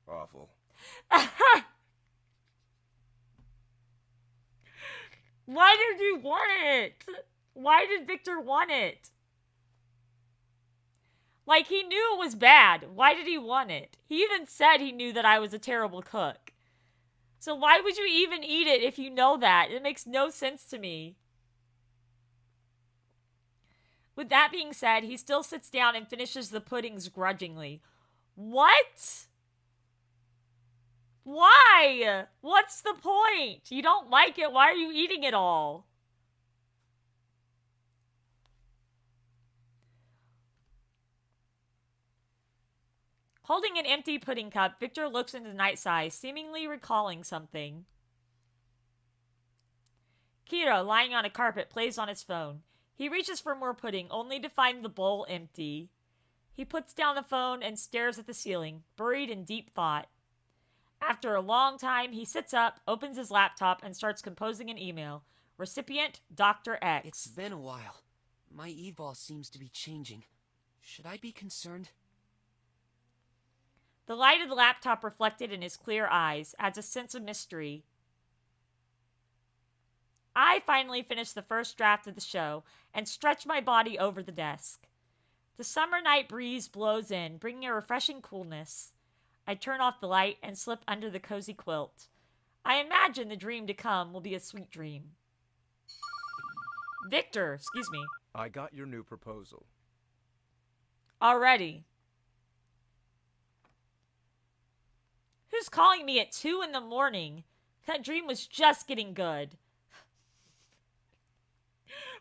Awful. Why did you want it? Why did Victor want it? Like, he knew it was bad. Why did he want it? He even said he knew that I was a terrible cook. So why would you even eat it if you know that? It makes no sense to me. With that being said, he still sits down and finishes the puddings grudgingly. What? Why? What's the point? You don't like it. Why are you eating it all? Holding an empty pudding cup, Victor looks into the night sky, seemingly recalling something. Kiro, lying on a carpet, plays on his phone. He reaches for more pudding, only to find the bowl empty. He puts down the phone and stares at the ceiling, buried in deep thought. After a long time, he sits up, opens his laptop, and starts composing an email. Recipient, Dr. X. It's been a while. My evol seems to be changing. Should I be concerned? The light of the laptop reflected in his clear eyes adds a sense of mystery. I finally finished the first draft of the show and stretch my body over the desk. The summer night breeze blows in, bringing a refreshing coolness. I turn off the light and slip under the cozy quilt. I imagine the dream to come will be a sweet dream. Victor, excuse me. I got your new proposal. Already. Who's calling me at 2 in the morning? That dream was just getting good.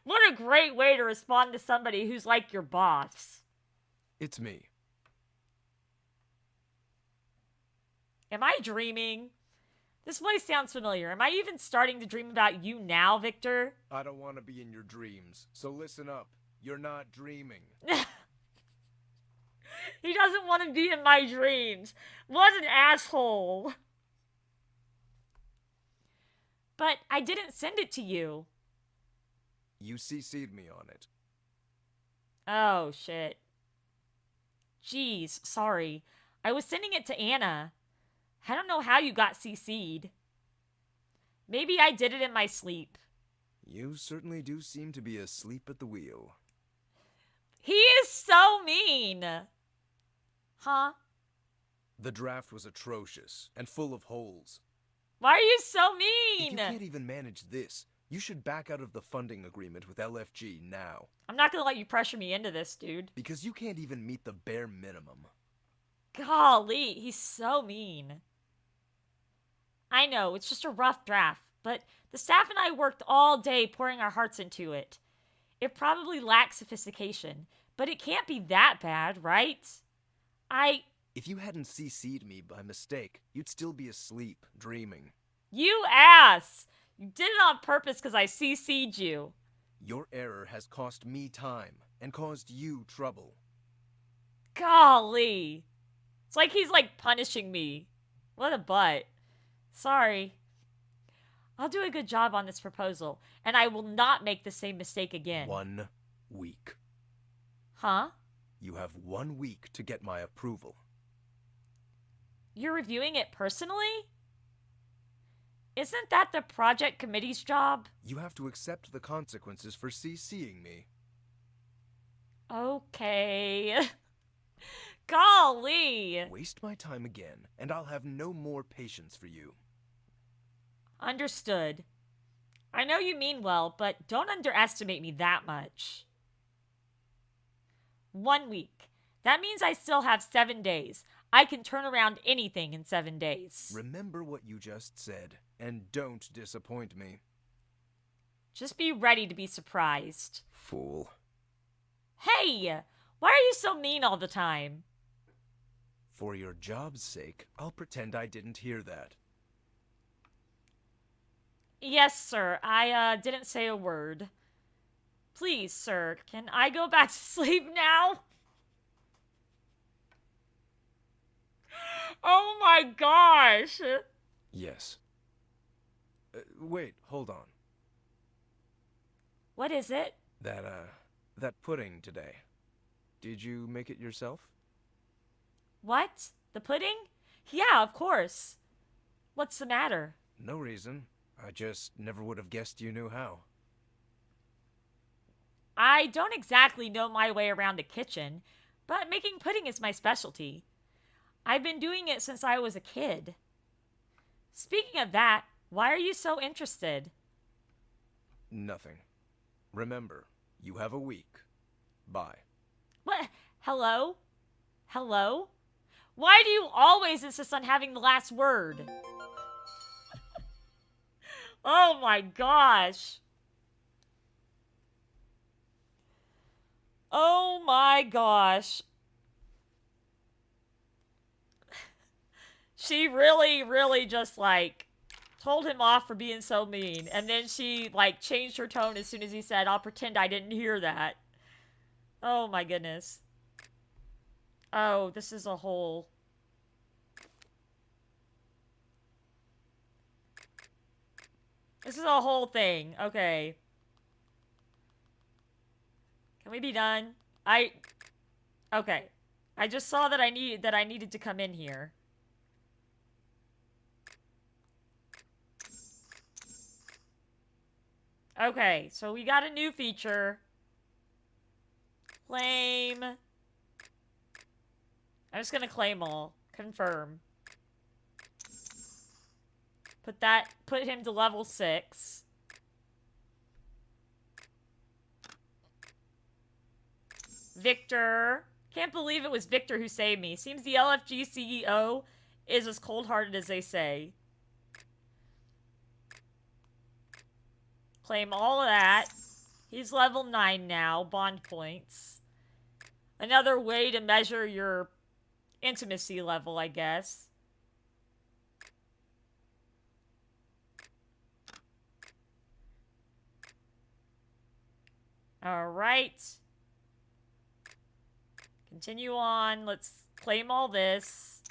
What a great way to respond to somebody who's like your boss. It's me. Am I dreaming? This voice sounds familiar. Am I even starting to dream about you now, Victor? I don't want to be in your dreams, so listen up. You're not dreaming. He doesn't want to be in my dreams. What an asshole. But I didn't send it to you. You CC'd me on it. Oh, shit. Jeez, sorry. I was sending it to Anna. I don't know how you got CC'd. Maybe I did it in my sleep. You certainly do seem to be asleep at the wheel. He is so mean. Huh? The draft was atrocious and full of holes. Why are you so If mean? you can't even manage this, you should back out of the funding agreement with LFG now. I'm not gonna let you pressure me into this, dude. Because you can't even meet the bare minimum. Golly, he's so mean. I know, it's just a rough draft, but the staff and I worked all day pouring our hearts into it. It probably lacks sophistication, but it can't be that bad, right? If you hadn't CC'd me by mistake, you'd still be asleep, dreaming. You ass! You did it on purpose because I CC'd you. Your error has cost me time and caused you trouble. Golly. It's like he's like punishing me. What a butt. Sorry. I'll do a good job on this proposal, and I will not make the same mistake again. 1 week. Huh? You have 1 week to get my approval. You're reviewing it personally? Isn't that the project committee's job? You have to accept the consequences for CCing me. Okay. Golly. Waste my time again, and I'll have no more patience for you. Understood. I know you mean well, but don't underestimate me that much. 1 week. That means I still have 7 days. I can turn around anything in 7 days. Remember what you just said, and don't disappoint me. Just be ready to be surprised. Fool. Hey! Why are you so mean all the time? For your job's sake, I'll pretend I didn't hear that. Yes, sir. I didn't say a word. Please, sir, can I go back to sleep now? Oh my gosh! Yes. Wait, hold on. What is it? That pudding today. Did you make it yourself? What? The pudding? Yeah, of course. What's the matter? No reason. I just never would have guessed you knew how. I don't exactly know my way around a kitchen, but making pudding is my specialty. I've been doing it since I was a kid. Speaking of that, why are you so interested? Nothing. Remember, you have a week. Bye. What? Hello? Hello? Why do you always insist on having the last word? Oh my gosh. Oh my gosh. She really just, like, told him off for being so mean. And then she, like, changed her tone as soon as he said, I'll pretend I didn't hear that. Oh my goodness. Oh, this is a whole... This is a whole thing. Okay. Can we be done? Okay. I just saw that I needed to come in here. Okay, so we got a new feature. Claim. I'm just gonna claim all. Confirm. Put him to level 6. Victor. Can't believe it was Victor who saved me. Seems the LFG CEO is as cold-hearted as they say. Claim all of that. He's level 9 now. Bond points. Another way to measure your intimacy level, I guess. Alright. Continue on. Let's claim all this.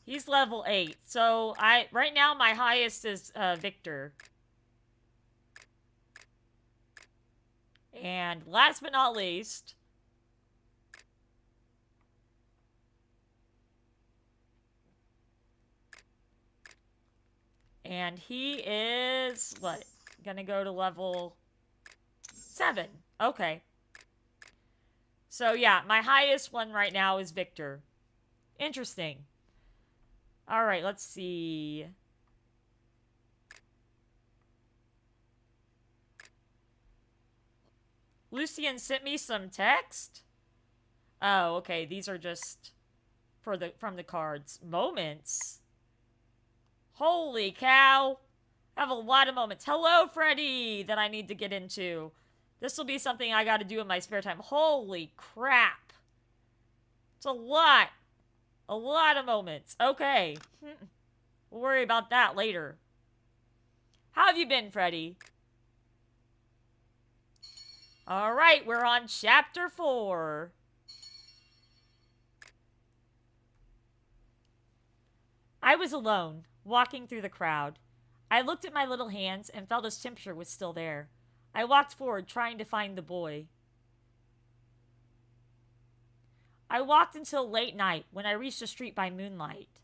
He's level 8. So, right now my highest is Victor. And last but not least... And he is, what? Gonna go to level 7. Okay. So, yeah, my highest one right now is Victor. Interesting. Alright, let's see. Lucian sent me some text? Oh, okay, these are just from the cards. Moments? Holy cow! I have a lot of moments. Hello, Freddy! That I need to get into. This will be something I gotta do in my spare time. Holy crap! It's a lot! A lot of moments. Okay. We'll worry about that later. How have you been, Freddy? Alright, we're on chapter 4. I was alone, walking through the crowd. I looked at my little hands and felt his temperature was still there. I walked forward, trying to find the boy. I walked until late night, when I reached the street by moonlight.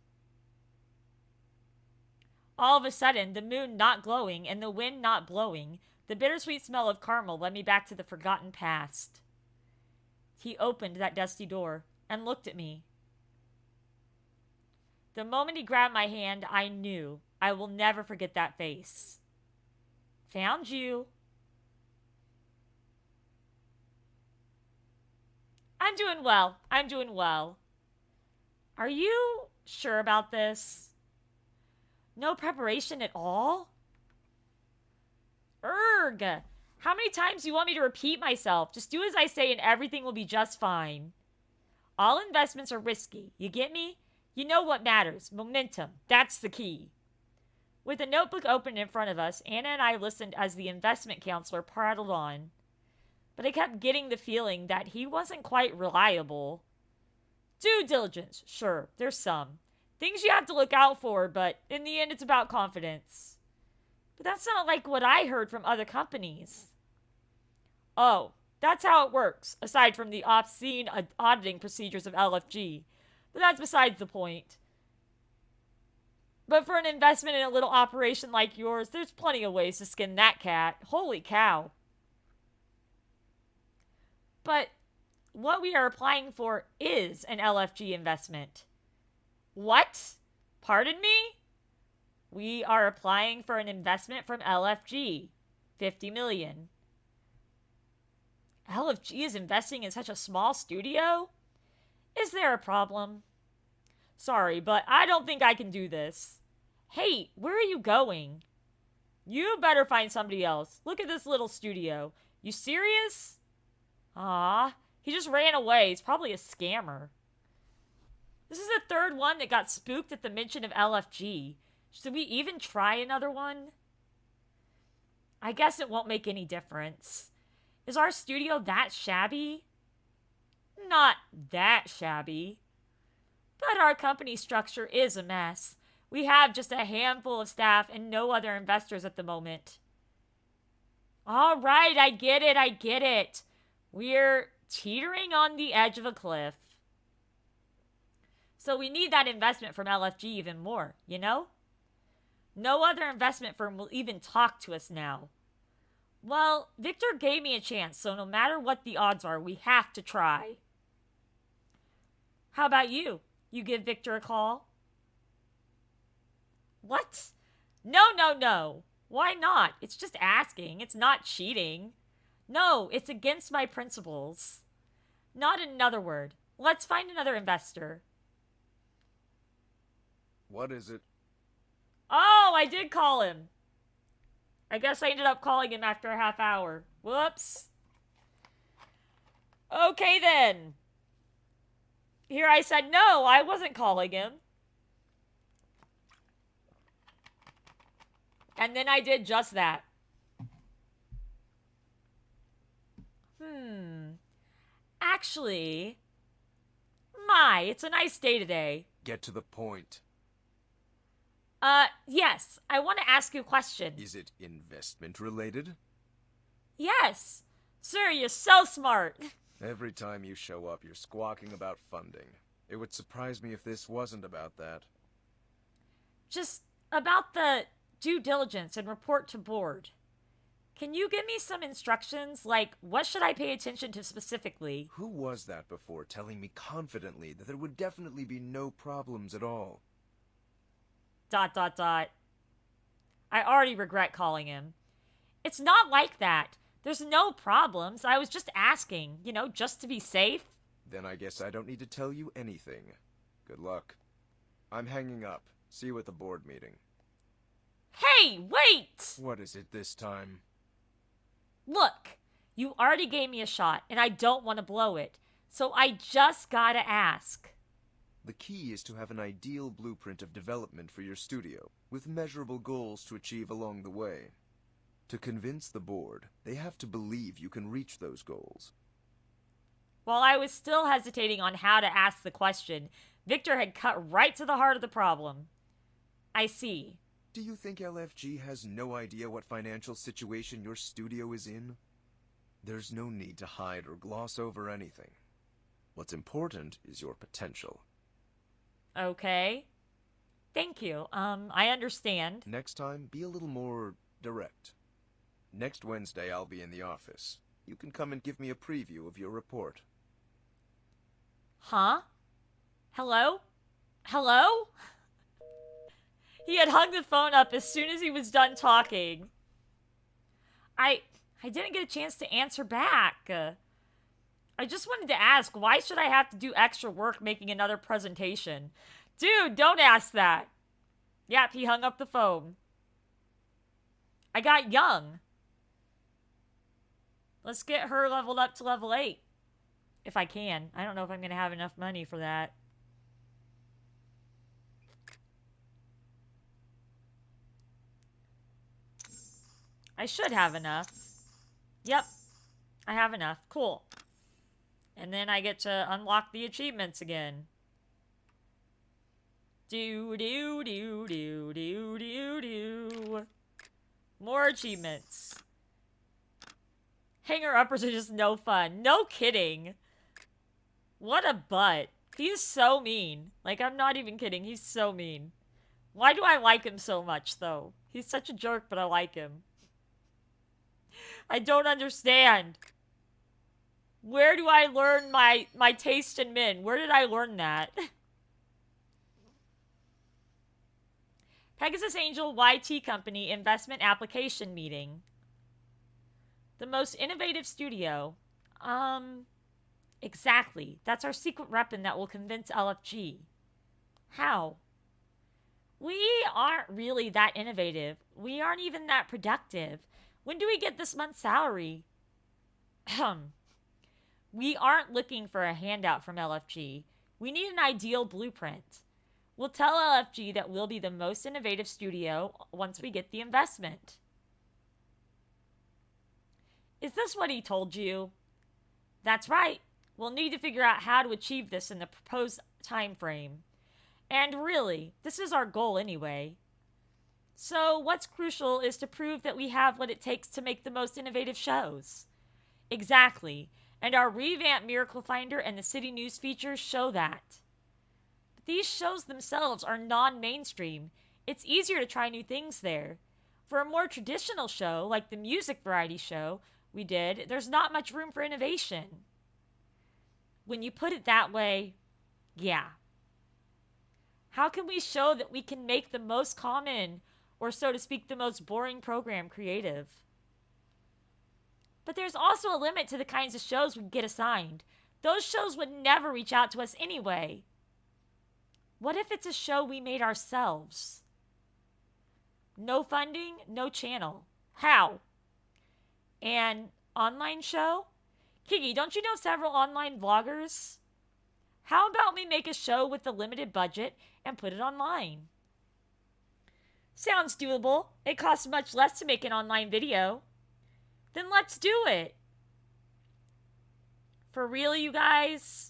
All of a sudden, the moon not glowing and the wind not blowing, the bittersweet smell of caramel led me back to the forgotten past. He opened that dusty door and looked at me. The moment he grabbed my hand, I knew I will never forget that face. Found you. I'm doing well. I'm doing well. Are you sure about this? No preparation at all? Erg! How many times do you want me to repeat myself? Just do as I say and everything will be just fine. All investments are risky. You get me? You know what matters. Momentum. That's the key. With the notebook open in front of us, Anna and I listened as the investment counselor prattled on. But I kept getting the feeling that he wasn't quite reliable. Due diligence. Sure, there's some. Things you have to look out for, but in the end it's about confidence. But that's not like what I heard from other companies. Oh, that's how it works, aside from the obscene auditing procedures of LFG. But that's besides the point. But for an investment in a little operation like yours, there's plenty of ways to skin that cat. Holy cow. But what we are applying for is an LFG investment. What? Pardon me? We are applying for an investment from LFG. 50 million. LFG is investing in such a small studio? Is there a problem? Sorry, but I don't think I can do this. Hey, where are you going? You better find somebody else. Look at this little studio. You serious? Ah, he just ran away. He's probably a scammer. This is the third one that got spooked at the mention of LFG. Should we even try another one? I guess it won't make any difference. Is our studio that shabby? Not that shabby. But our company structure is a mess. We have just a handful of staff and no other investors at the moment. All right, I get it. We're teetering on the edge of a cliff. So we need that investment from LFG even more, you know? No other investment firm will even talk to us now. Well, Victor gave me a chance, so no matter what the odds are, we have to try. How about you? You give Victor a call? What? No. Why not? It's just asking. It's not cheating. No, it's against my principles. Not another word. Let's find another investor. What is it? Oh, I did call him. I guess I ended up calling him after a half hour. Whoops. Okay then. Here I said no, I wasn't calling him. And then I did just that. Actually, it's a nice day today. Get to the point. Yes, I want to ask you a question. Is it investment related? Yes. Sir, you're so smart. Every time you show up, you're squawking about funding. It would surprise me if this wasn't about that. Just about the due diligence and report to board. Can you give me some instructions? Like, what should I pay attention to specifically? Who was that before telling me confidently that there would definitely be no problems at all? ... I already regret calling him. It's not like that. There's no problems. I was just asking, just to be safe. Then I guess I don't need to tell you anything. Good luck. I'm hanging up. See you at the board meeting. Hey, wait! What is it this time? Look, you already gave me a shot, and I don't want to blow it. So I just gotta ask. The key is to have an ideal blueprint of development for your studio, with measurable goals to achieve along the way. To convince the board, they have to believe you can reach those goals. While I was still hesitating on how to ask the question, Victor had cut right to the heart of the problem. I see. Do you think LFG has no idea what financial situation your studio is in? There's no need to hide or gloss over anything. What's important is your potential. Okay. Thank you. I understand. Next time, be a little more direct. Next Wednesday, I'll be in the office. You can come and give me a preview of your report. Huh? Hello? Hello? He had hung the phone up as soon as he was done talking. I didn't get a chance to answer back. I just wanted to ask, why should I have to do extra work making another presentation? Dude, don't ask that. Yep, he hung up the phone. I got young. Let's get her leveled up to level 8. If I can. I don't know if I'm going to have enough money for that. I should have enough. Yep. I have enough. Cool. And then I get to unlock the achievements again. Do. More achievements. Hanger-uppers are just no fun. No kidding. What a butt. He is so mean. Like, I'm not even kidding. He's so mean. Why do I like him so much, though? He's such a jerk, but I like him. I don't understand. Where do I learn my taste in men? Where did I learn that? Pegasusangel YT Company Investment Application Meeting. The most innovative studio. Exactly. That's our secret weapon that will convince LFG. How? We aren't really that innovative. We aren't even that productive. When do we get this month's salary? We aren't looking for a handout from LFG. We need an ideal blueprint. We'll tell LFG that we'll be the most innovative studio once we get the investment. Is this what he told you? That's right. We'll need to figure out how to achieve this in the proposed time frame. And really, this is our goal anyway. So what's crucial is to prove that we have what it takes to make the most innovative shows. Exactly. And our revamped Miracle Finder and the City News features show that. But these shows themselves are non-mainstream. It's easier to try new things there. For a more traditional show, like the music variety show we did, there's not much room for innovation. When you put it that way, yeah. How can we show that we can make the most common, or so to speak, the most boring program creative? But there's also a limit to the kinds of shows we get assigned. Those shows would never reach out to us anyway. What if it's a show we made ourselves? No funding, no channel. How? An online show? Kiki, don't you know several online vloggers? How about we make a show with a limited budget and put it online? Sounds doable. It costs much less to make an online video. Then let's do it. For real, you guys?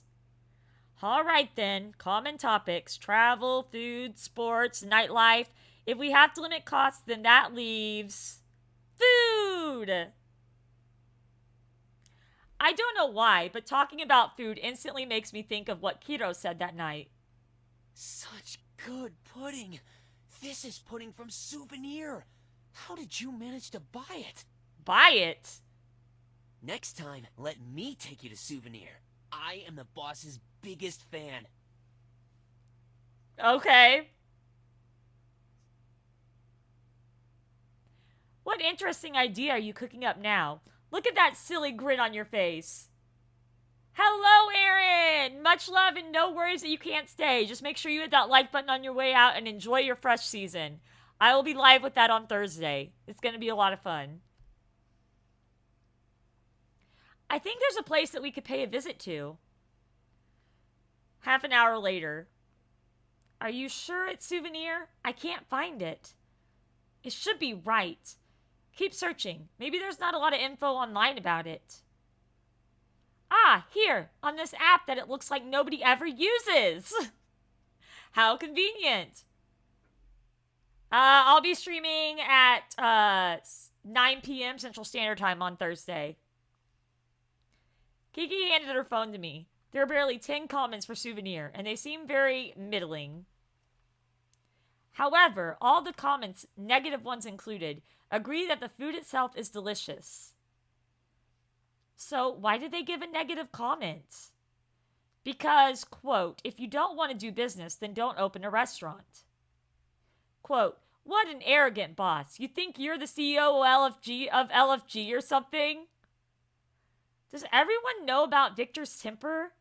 Alright then, common topics, travel, food, sports, nightlife. If we have to limit costs, then that leaves food. I don't know why, but talking about food instantly makes me think of what Kiro said that night. Such good pudding. This is pudding from Souvenir. How did you manage to buy it? Buy it? Next time, let me take you to Souvenir. I am the boss's biggest fan. Okay. What interesting idea are you cooking up now? Look at that silly grin on your face. Hello, Aaron! Much love and no worries that you can't stay. Just make sure you hit that like button on your way out and enjoy your fresh season. I will be live with that on Thursday. It's going to be a lot of fun. I think there's a place that we could pay a visit to. Half an hour later. Are you sure it's Souvenir? I can't find it. It should be right. Keep searching. Maybe there's not a lot of info online about it. Ah, here, on this app that it looks like nobody ever uses. How convenient. I'll be streaming at 9 p.m. Central Standard Time on Thursday. Kiki handed her phone to me. There are barely 10 comments for Souvenir, and they seem very middling. However, all the comments, negative ones included, agree that the food itself is delicious. So why did they give a negative comment? Because, quote, if you don't want to do business, then don't open a restaurant. Quote, what an arrogant boss. You think you're the CEO of LFG or something? Does everyone know about Victor's temper?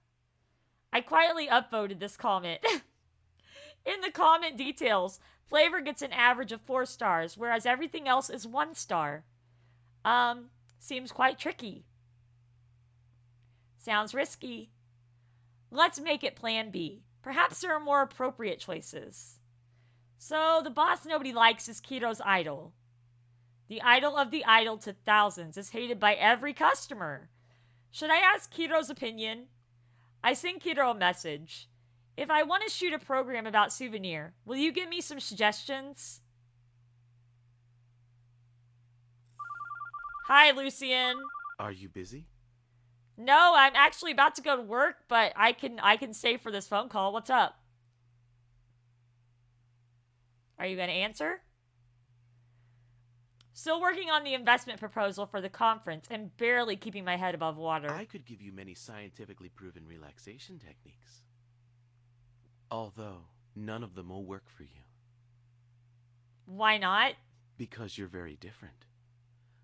I quietly upvoted this comment. In the comment details, flavor gets an average of 4 stars, whereas everything else is 1 star. Seems quite tricky. Sounds risky. Let's make it plan B. Perhaps there are more appropriate choices. So, the boss nobody likes is Kiro's idol. The idol of the idol to thousands is hated by every customer. Should I ask Kiro's opinion? I send Kiro a message. If I want to shoot a program about Souvenir, will you give me some suggestions? Hi, Lucian. Are you busy? No, I'm actually about to go to work, but I can stay for this phone call. What's up? Are you going to answer? Still working on the investment proposal for the conference and barely keeping my head above water. I could give you many scientifically proven relaxation techniques. Although, none of them will work for you. Why not? Because you're very different.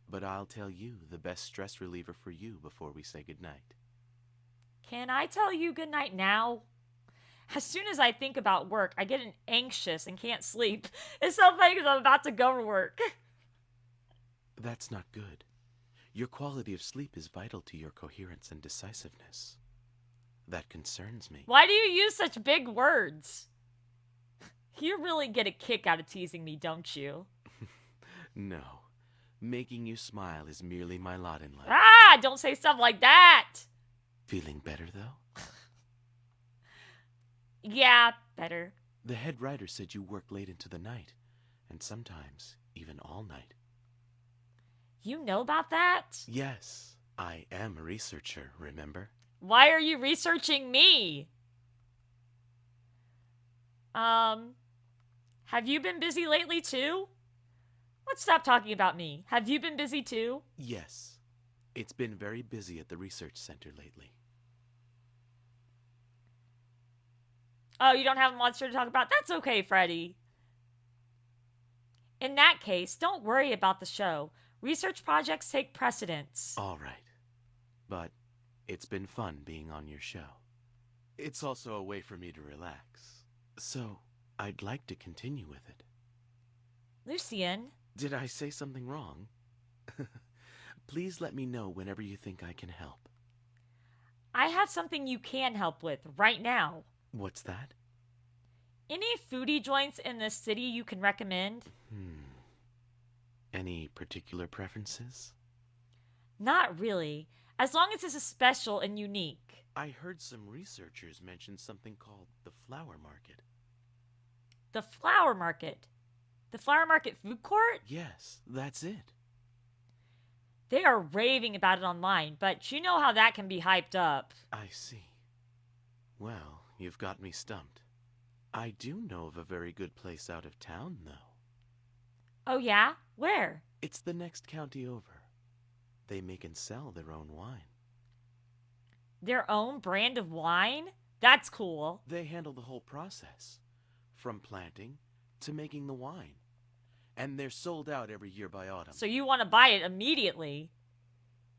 But I'll tell you the best stress reliever for you before we say goodnight. Can I tell you goodnight now? As soon as I think about work, I get anxious and can't sleep. It's so funny because I'm about to go to work. That's not good. Your quality of sleep is vital to your coherence and decisiveness. That concerns me. Why do you use such big words? You really get a kick out of teasing me, don't you? No. Making you smile is merely my lot in life. Ah, don't say stuff like that. Feeling better, though? Yeah, better. The head writer said you work late into the night, and sometimes even all night. You know about that? Yes, I am a researcher, remember? Why are you researching me? Have you been busy lately too? Let's stop talking about me. Have you been busy too? Yes. It's been very busy at the research center lately. Oh, you don't have a monster to talk about? That's okay, Freddy. In that case, don't worry about the show. Research projects take precedence. All right. But it's been fun being on your show. It's also a way for me to relax. So, I'd like to continue with it. Lucian. Did I say something wrong? Please let me know whenever you think I can help. I have something you can help with right now. What's that? Any foodie joints in the city you can recommend? Any particular preferences? Not really, as long as it's special and unique. I heard some researchers mention something called the flower market. The flower market? The flower market food court? Yes, that's it. They are raving about it online, but you know how that can be hyped up. I see. Well, you've got me stumped. I do know of a very good place out of town, though. Oh yeah? Where? It's the next county over. They make and sell their own wine. Their own brand of wine? That's cool. They handle the whole process, from planting to making the wine. And they're sold out every year by autumn. So you want to buy it immediately.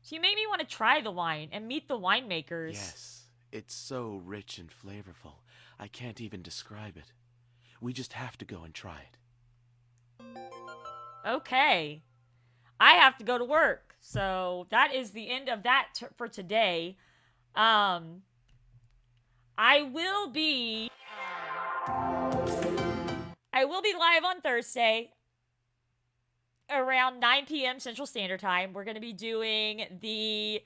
So you made me want to try the wine and meet the winemakers. Yes, it's so rich and flavorful. I can't even describe it. We just have to go and try it. Okay. I have to go to work. So that is the end of that for today. I will be live on Thursday around 9 p.m. Central Standard Time. We're going to be doing the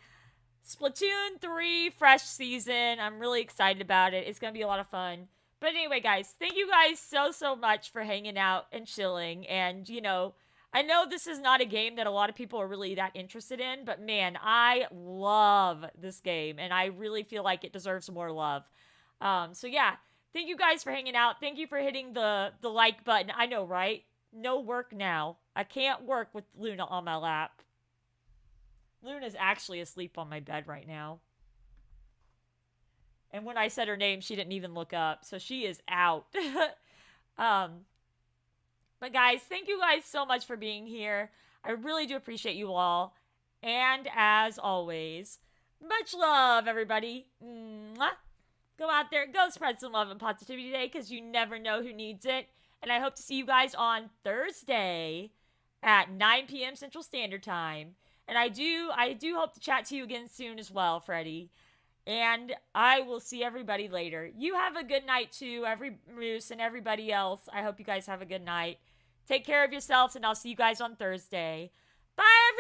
Splatoon 3 Fresh Season. I'm really excited about it. It's going to be a lot of fun. But anyway, guys, thank you guys so much for hanging out and chilling. And, you know, I know this is not a game that a lot of people are really that interested in, but man, I love this game, and I really feel like it deserves more love. So yeah, thank you guys for hanging out. Thank you for hitting the like button. I know, right? No work now. I can't work with Luna on my lap. Luna's actually asleep on my bed right now. And when I said her name, she didn't even look up, so she is out. But guys, thank you guys so much for being here. I really do appreciate you all. And as always, much love, everybody. Mwah. Go out there, go spread some love and positivity today, because you never know who needs it. And I hope to see you guys on Thursday at 9 p.m. Central Standard Time. And I do hope to chat to you again soon as well, Freddie. And I will see everybody later. You have a good night too, every Moose and everybody else. I hope you guys have a good night. Take care of yourselves, and I'll see you guys on Thursday. Bye,